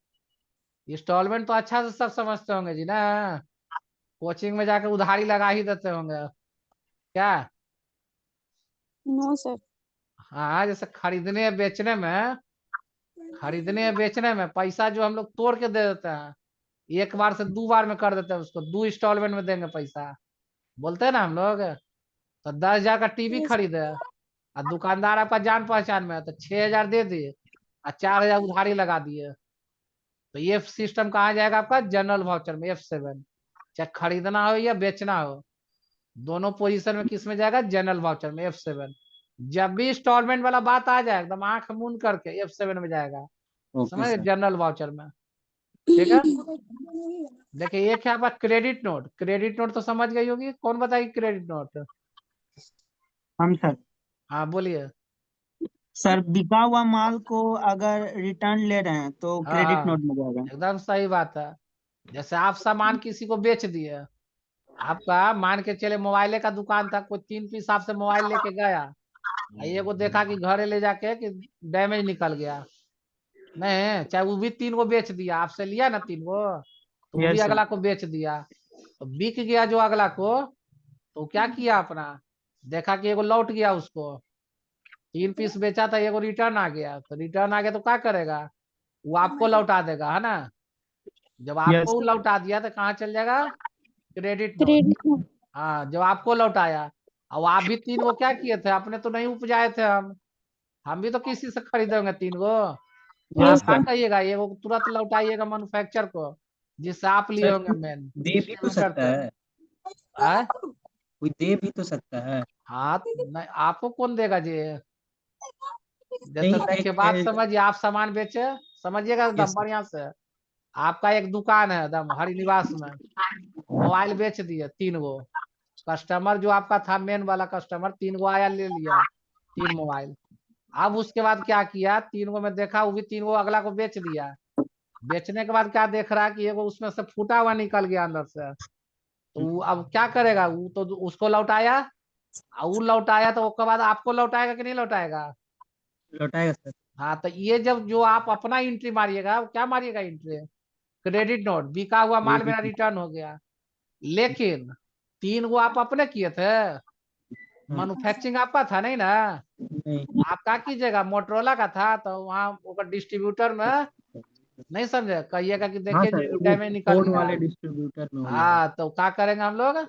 इंस्टॉलमेंट तो अच्छा से सब समझते होंगे जी ना, कोचिंग में जाके उधारी लगा ही देते होंगे क्या? No sir. हाँ, जैसे खरीदने या बेचने में पैसा जो हम लोग तोड़ के दे देते हैं, एक बार से 2 बार में कर देते हैं, उसको 2 इंस्टॉलमेंट में देंगे पैसा, बोलते हैं ना हम लोग। तो 10,000 का टीवी खरीदे और दुकानदार आपका जान पहचान में है, तो 6,000 दे दिए और 4,000 उधारी लगा दिए। तो ये सिस्टम कहाँ जाएगा आपका, जनरल वाउचर में, F7। चाहे खरीदना हो या बेचना हो, दोनों पोजीशन में किस में जाएगा, जनरल वाउचर में, F7। जब भी इंस्टॉलमेंट वाला बात आ जाए, एकदम आंख मूंद करके F7 में जाएगा, ओके समझ, सर। जनरल वाउचर में, ठीक है। देखिए, एक है आपका क्रेडिट नोट। क्रेडिट नोट तो समझ गई होगी, कौन बताएगी क्रेडिट नोट? हम सर। हाँ बोलिए। सर बिका हुआ माल को अगर रिटर्न ले रहे हैं तो हाँ क्रेडिट हाँ, नोट में जाएगा। एकदम सही बात है। जैसे आप सामान किसी को बेच दिए, आपका मान के चले मोबाइले का दुकान था, कोई 3 पीस आपसे मोबाइल लेके गया, ये को देखा कि घरे ले जाके कि डैमेज निकल गया, नहीं, चाहे वो भी 3 को बेच दिया, आपसे लिया ना 3 को, तो वो भी यस सर। अगला को बेच दिया, तो बिक गया जो अगला को, तो क्या किया अपना, देखा कि एगो लौट गया उसको, 3 पीस बेचा था, एगो रिटर्न आ गया, तो रिटर्न आ गया तो क्या करेगा, वो आपको लौटा देगा, है ना। जब यस आपको वो सर। लौटा दिया तो कहाँ चल जाएगा, क्रेडिट नोट। Credit note. हाँ, जब आपको लौटाया, अब आप भी 3 को क्या किए थे, अपने तो नहीं उपजाए थे हम भी तो किसी से खरीदेंगे 3 को, तो यस आप यस क्या सर। सर। कहिएगा, ये वो तुरंत लौटाइएगा मैन्युफैक्चर को, जिससे आप लिए सर होंगे कोई मेन दे भी तो डिस्ट्रीब्यूटर सकता से। है, आय? कोई दे भी तो सकता है। हाँ नहीं, आपको कौन देगा जी, जैसे नहीं, देखिए एक बात है। समझिए, आप सामान बेचे, समझिएगा एकदम यस सर। बढ़िया से। आपका एक दुकान है एकदम हरिनिवास में, मोबाइल बेच दिए 3 को, कस्टमर जो आपका था मेन वाला कस्टमर, 3 को आया, ले लिया 3 मोबाइल। अब उसके बाद क्या किया, 3 को मैं देखा, वो भी 3 को अगला को बेच दिया। बेचने के बाद क्या देख रहा है कि एगो उसमें से फूटा हुआ निकल गया अंदर से, तो वो अब क्या करेगा, वो तो उसको लौटाया, और वो लौटाया तो उसके बाद आपको लौटाएगा कि नहीं लौटाएगा। लौटाएगा सर। हाँ, तो ये जब जो आप अपना एंट्री मारिएगा, वो क्या मारिएगा एंट्री, क्रेडिट नोट, बिका हुआ माल मेरा क्रेडिट। रिटर्न हो गया। लेकिन 3 को आप अपने किए थे, मैन्युफैक्चरिंग आपका था नहीं ना, नहीं। आप क्या कीजिएगा, मोटरोला का था, तो वहाँ वो डिस्ट्रीब्यूटर में नहीं समझे, कहिएगा कि हाँ देखिए सर, जी वो डैमेज निकल फोन गया। वाले डिस्ट्रीब्यूटर में हो गया है। हाँ, तो क्या करेंगे हम लोग,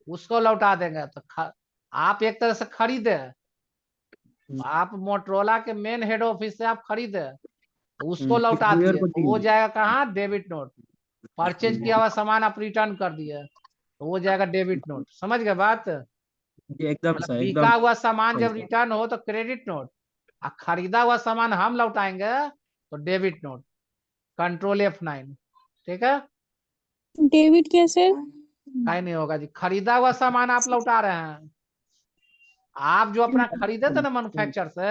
उसको लौटा देंगे। तो आप एक तरह से खरीदे, आप मोटरोला के मेन हेड ऑफिस से आप खरीदे, तो उसको फिर लौटा बुयर दिए, को तो वो दिए। जाएगा कहाँ, डेबिट नोट। परचेज किया हुआ सामान आप रिटर्न कर दिए, तो वो जाएगा डेबिट नोट, समझ गए बात। जी एकदम मतलब सर, बिका एकदम हुआ सामान सही जब सर। रिटर्न हो तो क्रेडिट नोट, और खरीदा हुआ सामान हम लौटाएंगे तो डेबिट नोट, कंट्रोल F9, ठीक है। डेबिट क्या सर? कहीं नहीं होगा जी, खरीदा हुआ सामान आप लौटा रहे हैं, आप जो अपना खरीदे थे ना मैन्युफैक्चर से,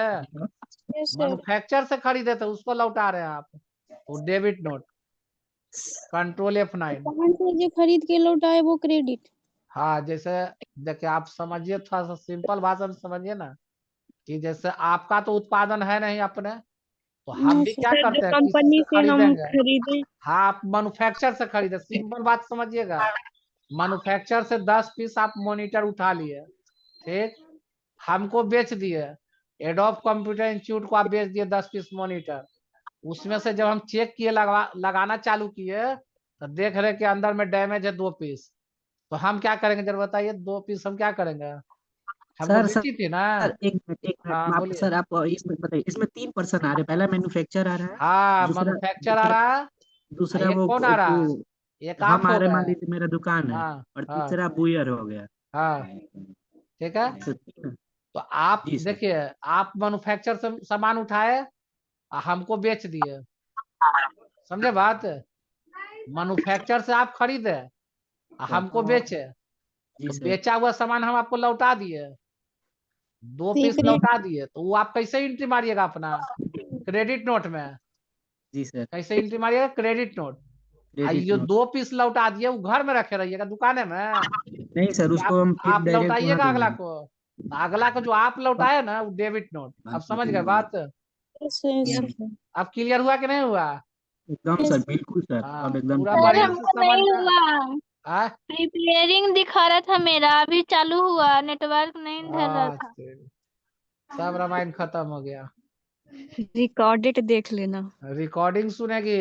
यस सर। मैन्युफैक्चर से खरीदे थे, उसको लौटा रहे हैं आप, तो डेबिट नोट, कंट्रोल F9। दुकान से जो खरीद के लौटाए वो क्रेडिट। हाँ, जैसे देखिए, आप समझिए, थोड़ा सा सिंपल भाषा में समझिए ना, कि जैसे आपका तो उत्पादन है नहीं अपने, तो हम नो भी क्या सर, जो करते हैं, किसी कंपनी से से हम खरीदेंगे। खरीदे। हाँ, आप मैन्युफैक्चर से खरीदे, सिंपल बात समझिएगा, मैन्युफैक्चर से 10 पीस आप मॉनिटर उठा लिए, ठीक, हमको बेच दिए, एडोब कंप्यूटर इंस्टीट्यूट को आप बेच दिए 10 पीस मॉनिटर। उसमें से जब हम चेक किए, लगाना चालू किए, तो देख रहे कि अंदर में डैमेज है 2 पीस, तो हम क्या करेंगे जरा बताइए, 2 पीस हम क्या करेंगे, हमको सर सर बेची थी ना। एक मिनट, एक हाँ मिनट, आप बोलिए। सर, आप इसमें बताइए, इसमें 3% आ रहे हैं। पहला मैन्युफैक्चर आ रहा है, हाँ, दूसरा मैन्युफैक्चर आ दूसरा रहा है, और दूसरा एक वो कौन आ रहा है, वो एक हम आप आ हो रहे, गए। मान लीजिए मेरा दुकान है, हाँ और हाँ तीसरा बुयर हो गया। हाँ, ठीक है। सर ठीक है। तो आप जी सर। देखिए, आप मैन्युफैक्चर से सामान उठाए और हमको बेच दिए, समझे बात, मैन्युफैक्चर से आप खरीदे और हमको बेचे, जी तो सर। बेचा हुआ सामान हम आपको लौटा दिए, 2 पीस ठीक है। लौटा दिए, तो वो आप कैसे एंट्री मारिएगा अपना क्रेडिट नोट में? जी सर। कैसे एंट्री मारिएगा क्रेडिट नोट। क्रेडिट जो नोट 2 पीस लौटा दिए वो घर में रखे रहिएगा दुकाने में। नहीं सर, उसको हम फिर आप डायरेक्ट वहां लौटाइएगा दे अगला देंगे। को, तो अगला को जो आप लौटाए ना वो डेबिट नोट। अब समझ गए बात? सर अब क्लियर हुआ कि नहीं हुआ? एकदम सर, बिल्कुल सर, हाँ अब एकदम पूरा clear सर है। बढ़िया से हमको समझ नहीं में हुआ, प्रिपेयरिंग दिखा रहा था मेरा, अभी चालू हुआ, नेटवर्क नहीं धर रहा था। सब रामायण खत्म हो गया। रिकॉर्डेड देख लेना। रिकॉर्डिंग सुनेगी?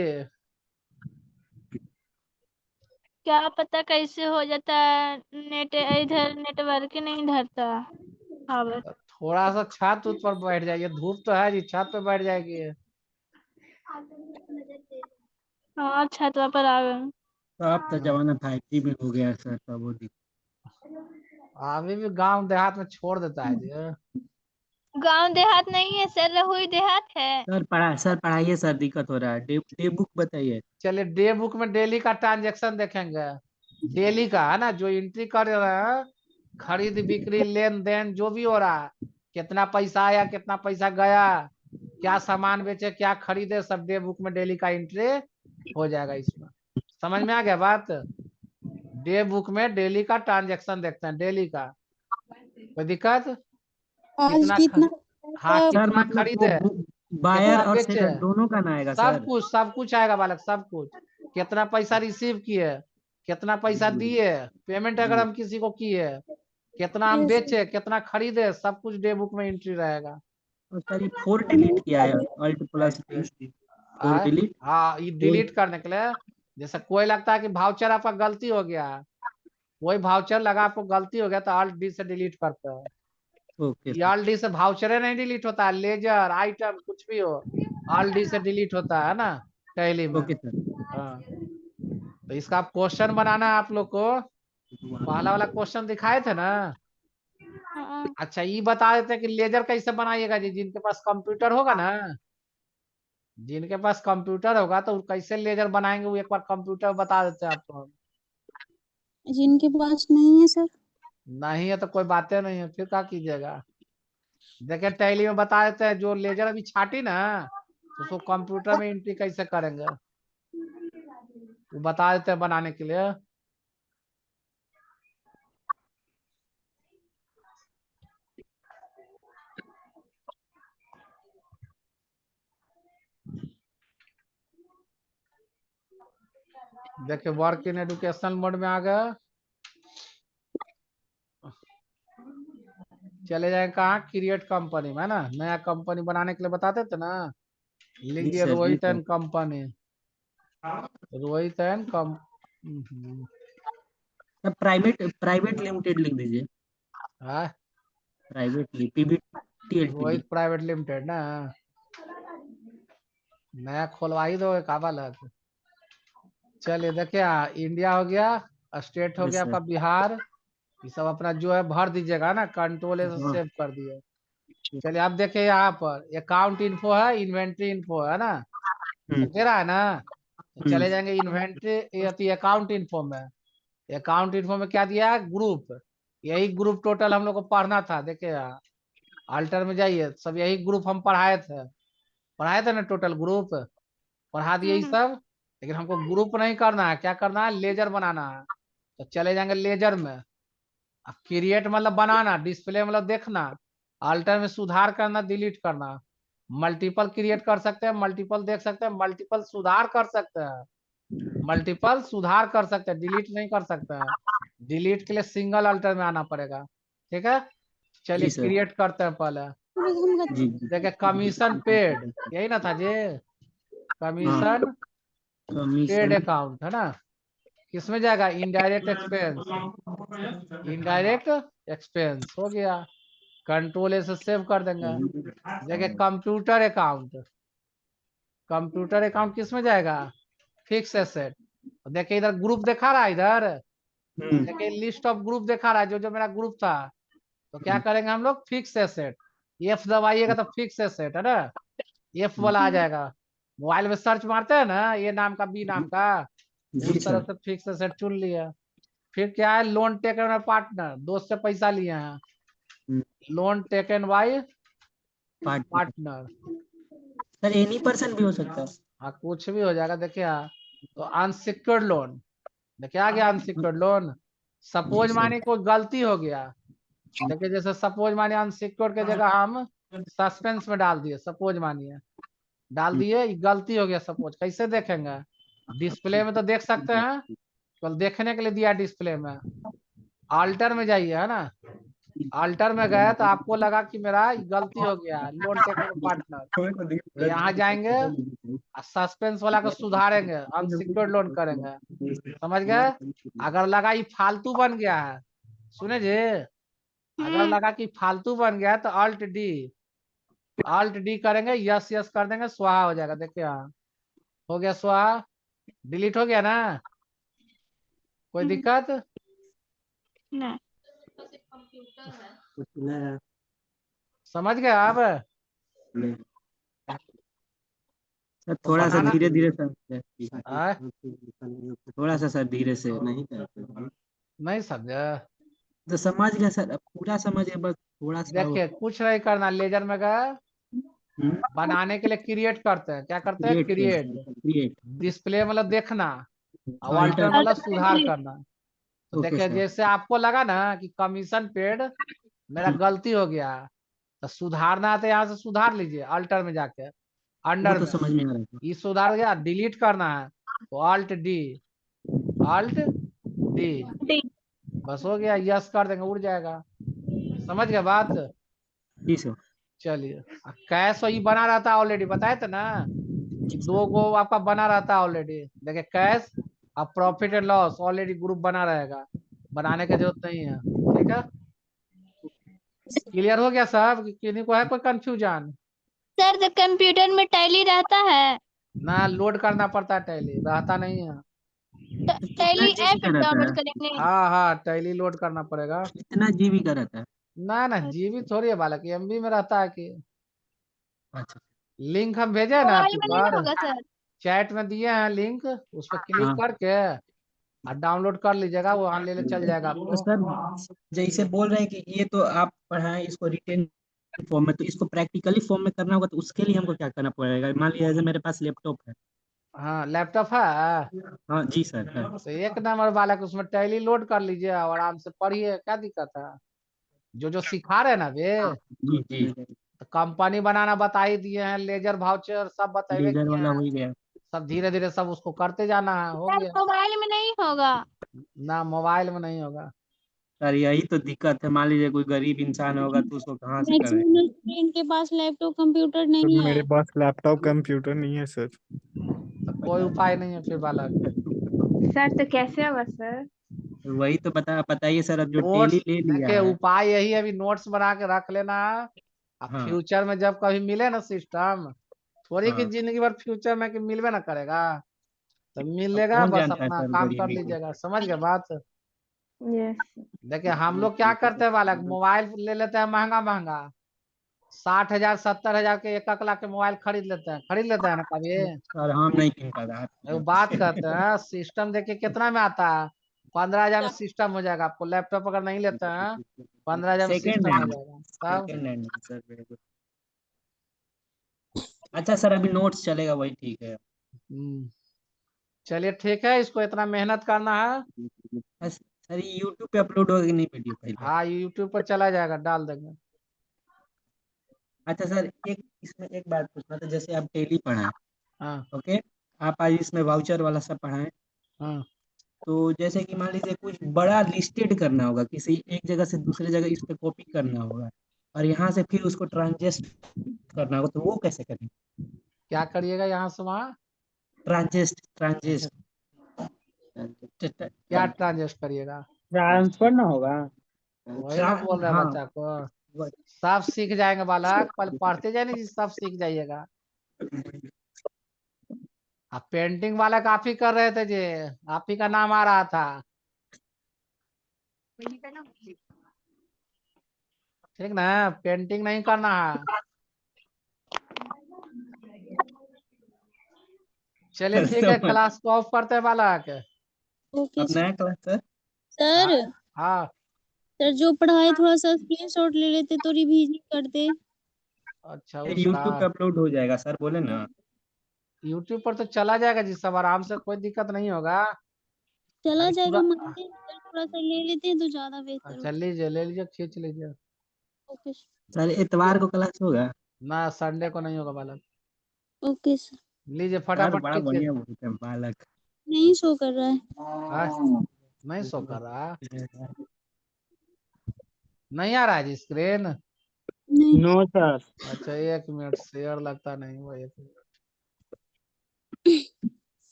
क्या पता कैसे हो जाता है, नेट इधर नेटवर्क ही नहीं धरता। हाँ बस। थोड़ा सा छत उत पर बैठ जाइए, धूप तो है जी, छत पे बैठ जाएगी। हाँ छतवा पर आ गए। तो अब तो जमाना 5G में हो गया है सर, तो वो अभी भी गांव देहात में छोड़ देता है जी। गांव देहात नहीं है सर, रहुई देहात है। सर पढ़ाइए सर, दिक्कत हो रहा है। डे बुक बताइए। चलिए डे बुक में डेली का ट्रांजेक्शन देखेंगे, डेली का है ना, जो एंट्री कर रहे हैं, खरीद बिक्री लेन देन जो भी हो रहा है, कितना पैसा आया कितना पैसा गया, क्या सामान बेचे क्या खरीदे, सब डे बुक में डेली का एंट्री हो जाएगा इसमें। समझ में आ गया बात? डे बुक में डेली का ट्रांजेक्शन देखते हैं, डेली का। कोई दिक्कत? आज कितना कितना हाँ सर कितना मतलब खरीदे, वो बायर कितना और बेचे, सेलर दोनों का ना आएगा सर? सब कुछ आएगा बालक, सब कुछ। कितना पैसा रिसीव किए, कितना पैसा दिए, पेमेंट अगर हम किसी को किए, कितना हम बेचे कितना खरीदे, सब कुछ डे बुक में एंट्री रहेगा। और सर ये 4 डिलीट किया है, अल्ट प्लस 4 डिलीट। हाँ ये डिलीट करने के लिए, जैसे कोई लगता है कि भाउचर आपका गलती हो गया, वही भाउचर लगा आपको गलती हो गया तो Alt D से डिलीट करते हैं। ओके ये सर। Alt D से भाउचर नहीं डिलीट होता है, लेजर आइटम कुछ भी हो Alt D से डिलीट होता है ना टैली में। Okay sir. हाँ तो इसका आप क्वेश्चन बनाना है आप लोग को, पहला वाला क्वेश्चन दिखाए थे ना। हाँ। अच्छा ये बता देते हैं कि लेजर कैसे बनाइएगा जी, जिनके पास कंप्यूटर होगा ना, जिनके पास कंप्यूटर होगा तो कैसे लेजर बनाएंगे वो एक बार कंप्यूटर बता देते हैं आपको। जिनके पास नहीं है सर। नहीं है तो कोई बातें नहीं है, फिर क्या कीजिएगा। देखिए टैली में बता देते हैं, जो लेजर अभी छाटी ना तो उसको कंप्यूटर में एंट्री कैसे करेंगे वो बता देते हैं बनाने के लिए। देखिए वर्क इन एजुकेशनल मोड में आ गया, चले जाए कहाँ क्रिएट कंपनी में, है ना, नया कंपनी बनाने के लिए बताते थे ना। लिख जी दिया सर, जी Rohit sir. And company, Rohit and कम सर प्राइवेट लिमिटेड लिख दीजिए। Privately PBT LTD. Rohit private limited ना, नया खोलवा ही दो एक अलग। चलिए देखिए इंडिया हो गया, स्टेट हो यस गया सर। आपका बिहार, ये सब अपना जो है भर दीजिएगा ना, कंट्रोल से हाँ। सेव कर दिए। चलिए अब देखिए यहाँ पर अकाउंट इन्फो है, इन्वेंट्री इन्फो है ना, दे रहा है ना। तो चले जाएंगे इन्वेंट्री अकाउंट इन्फो में, अकाउंट इन्फो में क्या दिया है ग्रुप, यही ग्रुप टोटल हम लोग को पढ़ना था। देखिए यहाँ अल्टर में जाइए, सब यही ग्रुप हम पढ़ाए थे ना, टोटल ग्रुप पढ़ा दिए ये सब। लेकिन हमको ग्रुप नहीं करना है, क्या करना है लेजर बनाना है। तो चले जाएंगे लेजर में, अब क्रिएट मतलब बनाना, डिस्प्ले मतलब देखना, अल्टर में सुधार करना डिलीट करना, मल्टीपल क्रिएट कर सकते हैं, मल्टीपल देख सकते हैं, मल्टीपल सुधार कर सकते हैं, मल्टीपल सुधार कर सकते हैं, डिलीट नहीं कर सकते हैं। डिलीट के लिए सिंगल अल्टर में आना पड़ेगा, ठीक है। चलिए जी सर। क्रिएट करते हैं पहले। जी। देखिए कमीशन पेड, यही ना था जी, कमीशन पेड कमीशन। अकाउंट है ना, किसमें जाएगा इनडायरेक्ट एक्सपेंस, इनडायरेक्ट एक्सपेंस हो गया, कंट्रोल ए से सेव कर देंगे। देखिए कंप्यूटर अकाउंट, कंप्यूटर अकाउंट किसमें जाएगा फिक्स एसेट। देखिए इधर ग्रुप दिखा रहा है, इधर देखिए लिस्ट ऑफ ग्रुप दिखा रहा है, जो जो मेरा ग्रुप था। तो क्या करेंगे हम लोग फिक्स एसेट, एफ दबाइएगा तो फिक्स एसेट है ना, एफ वाला आ जाएगा। मोबाइल में सर्च मारते हैं ना ए नाम का बी नाम का, जी उस तरह सर। से फिक्स एसेट चुन लिया। फिर क्या है, लोन टेकन बाय पार्टनर, दोस्त से पैसा लिए हैं, हम्म। Loan taken by partner partner. Sir any person भी हो सकता है। हाँ कुछ भी हो जाएगा। देखिए तो अनसिक्योर्ड लोन, देखिए आ गया अनसिक्योर्ड लोन। सपोज जी सर। माने कोई गलती हो गया, देखिए जैसे सपोज मानिए अनसिक्योर्ड के जगह हम सस्पेंस में डाल दिए, सपोज मानिए डाल दिए, ये गलती हो गया सपोज, कैसे देखेंगे? डिस्प्ले में तो देख सकते हैं, कल देखने के लिए दिया डिस्प्ले में। आल्टर में जाइए, है ना, आल्टर में गए तो आपको लगा कि मेरा गलती हो गया, लोन टेकर पार्टनर, यहाँ जाएंगे सस्पेंस वाला को सुधारेंगे, अनसिक्योर्ड लोन करेंगे, समझ गए? अगर लगा ये फालतू बन गया है, सुने जी, अगर लगा कि फालतू बन गया है तो अल्ट डी करेंगे, यस यस कर देंगे, स्वाहा हो जाएगा। देखिए यहाँ हो गया स्वाहा, डिलीट हो गया ना, कोई दिक्कत? नहीं। समझ गए आप? सर थोड़ा सा बनाना धीरे धीरे सर, आ, थोड़ा सा सर धीरे से नहीं कर। नहीं समझे? तो समझ गया सर, अब पूरा समझ गया, बस थोड़ा सा देखिए कुछ नहीं करना, लेजर में गए, बनाने के लिए क्रिएट करते हैं, क्या करते हैं? क्रिएट। क्रिएट डिस्प्ले मतलब देखना, और अल्टर। अल्टर मतलब सुधार करना। तो ओके देखिए सर। जैसे आपको लगा ना कि कमीशन पेड मेरा गलती हो गया, तो सुधारना है तो यहाँ से सुधार लीजिए, अल्टर में जाके वो अंडर तो में, समझ में आ रहा था। ये सुधार गया। डिलीट करना है तो अल्ट डी, बस हो गया, यस कर देंगे, उड़ जाएगा। समझ गए बात? जी सर। चलिए, कैश वही बना रहता है ऑलरेडी, बताए थे ना, दो गो आपका बना रहता है ऑलरेडी। देखिए कैश और profit and loss already group बना रहेगा, बनाने की जरूरत नहीं है। ठीक है, क्लियर हो गया सब? किन्हीं को है कोई कंफ्यूजन? सर तो कंप्यूटर में टैली रहता है, ना लोड करना पड़ता है, टैली रहता नहीं है। तो टैली कितना ऐप जीबी का रहता डाउनलोड है? करेंगे। हाँ हाँ, टैली लोड करना पड़ेगा। कितना जीबी का रहता है? ना ना, जीबी थोड़ी है बालक, एमबी में रहता है कि। अच्छा। लिंक हम भेजे ना मोबाइल आपके में नहीं ना पर, होगा सर? चैट में दिए हैं लिंक, उस पर क्लिक हाँ करके और डाउनलोड कर लीजिएगा, वहाँ ले चल जाएगा तो आपको। सर जैसे बोल रहे हैं कि ये तो आप पढ़ाएं इसको रिटेन फॉर्म में, तो इसको प्रैक्टिकली फॉर्म में करना होगा, तो उसके लिए हमको क्या करना पड़ेगा? मान लीजिए जैसे मेरे पास लैपटॉप है। हाँ लैपटॉप है, हाँ जी सर है। तो एक नंबर बालक उसमें टैली लोड कर लीजिए और आराम से पढ़िए, क्या दिक्कत है? जो सिखा रहे हैं ना वे, जी जी। तो कंपनी बनाना बता ही दिए हैं, लेजर वाउचर सब बताइए लेजर किए वाला हो हैं, ही गया। सब धीरे धीरे सब उसको करते जाना है, हो सर गया। मोबाइल में नहीं होगा। ना मोबाइल में नहीं होगा। सर यही तो दिक्कत है, मान लीजिए कोई गरीब इंसान होगा तो उसको कहाँ से करें? मैक्सिमम इनके पास लैपटॉप कंप्यूटर सर नहीं मेरे है। पास लैपटॉप कंप्यूटर नहीं है सर। तो कोई उपाय नहीं है फिर बालक। सर तो कैसे होगा सर? वही तो बताइए सर, अब जो नोट्स, टेली ले लिया देखिए है। उपाय यही है, अभी नोट्स बना के रख लेना। अब हाँ फ्यूचर में जब कभी मिले ना सिस्टम, थोड़ी कि हाँ। जिंदगी भर फ्यूचर में कि मिलवे ना करेगा, तो अब मिलेगा, कौन बस जानता है अपना सर काम कर गरीबी को? लीजिएगा। समझ गए बात? यस। देखिए हम लोग क्या करते हैं बालक, मोबाइल ले लेते हैं महंगा महंगा, 60,000 70,000 के 1 लाख के मोबाइल खरीद लेते हैं ना कभी। सर हम नहीं किन कर रहा एगो बात कहते हैं, सिस्टम देखिए कितना में आता है, 15,000 में सिस्टम हो जाएगा आपको। लैपटॉप अगर नहीं लेते हैं, 15,000 में सेकेंड सिस्टम हो हैंड। जाएगा तब। सेकेंड हैंड सर मेरे को। अच्छा सर अभी नोट्स चलेगा वही ठीक है। हम्म, चलिए ठीक है, इसको इतना मेहनत करना है। सर ये यूट्यूब पे अपलोड होगी नहीं वीडियो पहले? हाँ यूट्यूब पर चला जाएगा, डाल देंगे। अच्छा सर एक इसमें एक बात पूछना था, जैसे आप डेली पढ़ाएं, हाँ ओके, आप आज इसमें वाउचर वाला सब पढ़ाएं, हाँ तो जैसे कि मान लीजिए कुछ बड़ा लिस्टेड करना होगा, किसी एक जगह से दूसरे जगह इस पे कॉपी करना होगा, और यहाँ से फिर उसको ट्रांजेस्ट करना होगा, तो वो कैसे करें? क्या करिएगा यहाँ से वहाँ? ट्रांजेस्ट ट्रांजेस्ट क्या ट्रांजेक्ट करिएगा? ट्रांसफर ना होगा। वही ना बोल रहे हैं हाँ बच्चा को, सब सीख जाएंगे बालक, पहले पढ़ते जाए नहीं, सब सीख जाइएगा। अब पेंटिंग वाला आप ही कर रहे थे जी, आप ही का नाम आ रहा था। ठीक ना, पेंटिंग नहीं करना है। चलिए ठीक है, क्लास को ऑफ करते हैं बालक। ओके अब नया क्लास सर। सर हाँ सर जो पढ़ाए थोड़ा सा स्क्रीनशॉट ले लेते तो रिवीजन करते। अच्छा यूट्यूब पे उसका अपलोड हो जाएगा सर, बोले ना। यूट्यूब पर तो चला जाएगा जी, सब आराम से, कोई दिक्कत नहीं होगा। चला अभी जाएगा, पूरा मानते हैं सर, थोड़ा सा ले लेते हैं तो ज्यादा बेहतर अच्छा होता। लीजिए, ले लीजिए, खींच लीजिए। ओके सर इतवार को क्लास होगा? ना संडे को नहीं होगा बालक। Okay sir. लीजिए सर फटाफट बड़ा खींचिए। बढ़िया बोलते हैं बालक। नहीं शो कर रहा है। हाँ, नहीं शो कर रहा, नहीं आ रहा है जी स्क्रीन। नहीं। No sir. अच्छा 1 मिनट, शेयर लगता नहीं हुआ, 1 मिनट।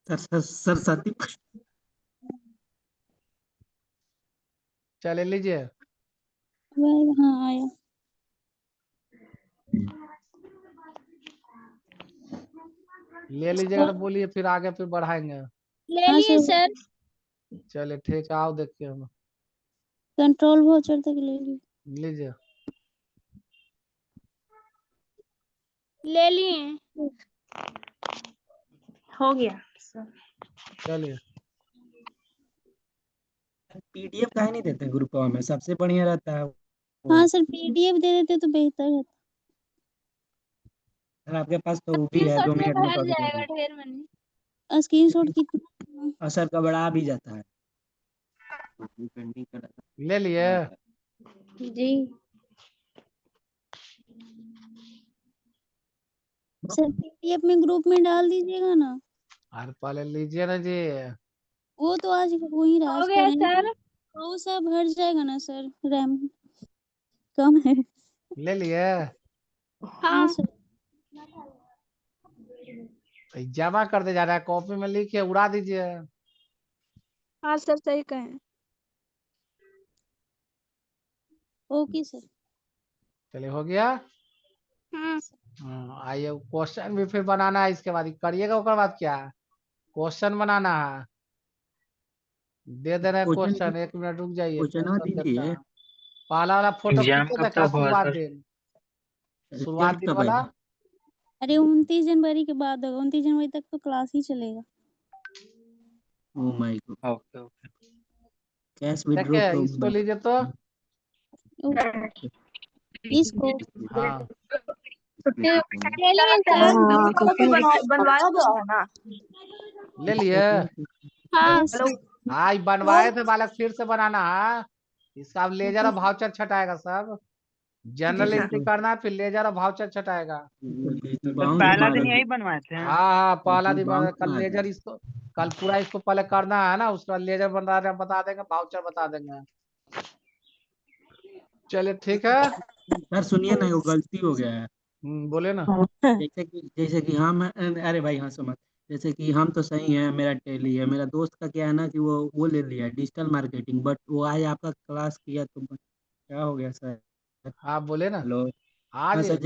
सरस्वती चले लीजिए। हाँ आया। ले लीजिएगा तो बोलिए, फिर आगे फिर बढ़ाएंगे। ले हाँ लिए सर, सर। चलिए ठीक है, आओ देखिए हम। कंट्रोल वाउचर तक ले ली। लीजिए। ले लिए। हो गया सर। चलिए पीडीएफ काहे नहीं देते ग्रुप में? सबसे बढ़िया रहता है हाँ वो। सर, पीडीएफ दे देते तो बेहतर है। सर आपके पास तो वो भी है, स्क्रीनशॉट 2 में मिनट में भर कर जाएगा देंगे। ढेर मनी। स्क्रीनशॉट कितना? और सर का बड़ा भी जाता है। ले लिए। जी सर पीडीएफ में ग्रुप में डाल दीजिएगा ना। अरे पहले लीजिए ना जी। वो तो आज हो ही रहा है, हो आज गया करेंगे। सर। वो सब भर जाएगा ना सर, रैम कम है। ले लिए। हाँ हाँ सर। तो जमा कर दे जा रहा है, कॉपी में लिख के उड़ा दीजिए। हाँ सर, सही कहें। Okay sir. चलिए हो गया। आइए क्वेश्चन भी फिर बनाना है, इसके बाद करिएगा, उसके बाद क्या क्वेश्चन बनाना है। दे दे रहे हैं क्वेश्चन क्वेश्चन, 1 मिनट रुक जाइए, क्वेश्चन क्वेश्चन देता दीजिए। है। पहला वाला फोटो एग्जाम खींचे कब था क्या, तक होगा शुरुआत सर? दिन, शुरुआत रिजल्ट दिन कब वाला। आएगा? अरे 29 जनवरी के बाद होगा, 29 जनवरी तक तो क्लास ही चलेगा। Oh my God. Okay okay. Cash withdraw देखिए तो इसको लीजिए तो। इसको हाँ ले लिए सर। बनवाया गया है ना। ले लिए। हाँ यस। हाँ ये बनवाए थे बालक, फिर से बनाना है। इसका अब लेजर और भाउचर छटाएगा सब। जनरल एंट्री करना है, फिर लेजर और भाउचर छटाएगा। बाउंस पहला मार दिन दे। यही बनवाए थे। हाँ हाँ पहला दिन बाउंस कल मार लेजर दे। इसको, कल पूरा इसको पहले करना है ना, उसके बाद लेजर बता देंगे, भाउचर बता देंगे। चलिए ठीक है। सर सुनिए ना, वो गलती हो गया है। बोले ना। जैसे कि हम, अरे भाई हाँ समझ। जैसे कि हम तो सही है, मेरा टैली है, मेरा दोस्त का क्या है ना कि वो ले लिया डिजिटल मार्केटिंग, बट वो आज आपका क्लास किया तो क्या हो गया सर? हाँ बोले ना। हेलो। हाँ आज सर,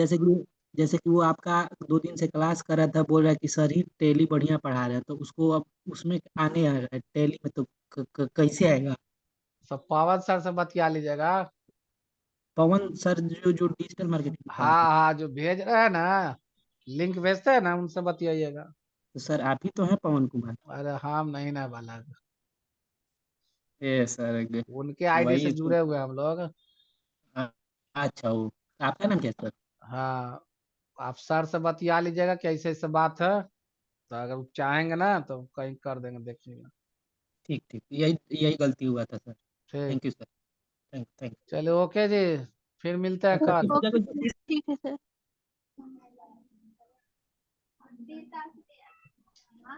जैसे कि वो आपका 2 दिन से क्लास कर रहा था, बोल रहा है कि सर ही टैली बढ़िया पढ़ा रहे हैं, तो उसको अब उसमें आने आ रहा है टैली में, तो कैसे आएगा? सब पवन सर से बतिया लीजिएगा। पवन सर जो डिजिटल मार्केटिंग पढ़ाते हाँ हैं। हाँ जो भेज रहे हैं ना, लिंक भेजते हैं ना, उनसे बतियाइएगा। तो सर आप ही तो हैं पवन कुमार। अरे हम नहीं ना बालक, ए सर उनके आईडी से वही तो। जुड़े हुए हैं हम लोग। अच्छा, वो आपका नाम क्या है सर? हाँ आप सर से बतिया लीजिएगा कि ऐसे ऐसे बात है, तो अगर वो चाहेंगे ना तो कहीं कर देंगे, देखिएगा। ठीक ठीक, यही यही गलती हुआ था सर। ठीक। Thank you sir. थैंक चलिए ओके जी, फिर मिलते हैं यू। कल। ठीक है सर।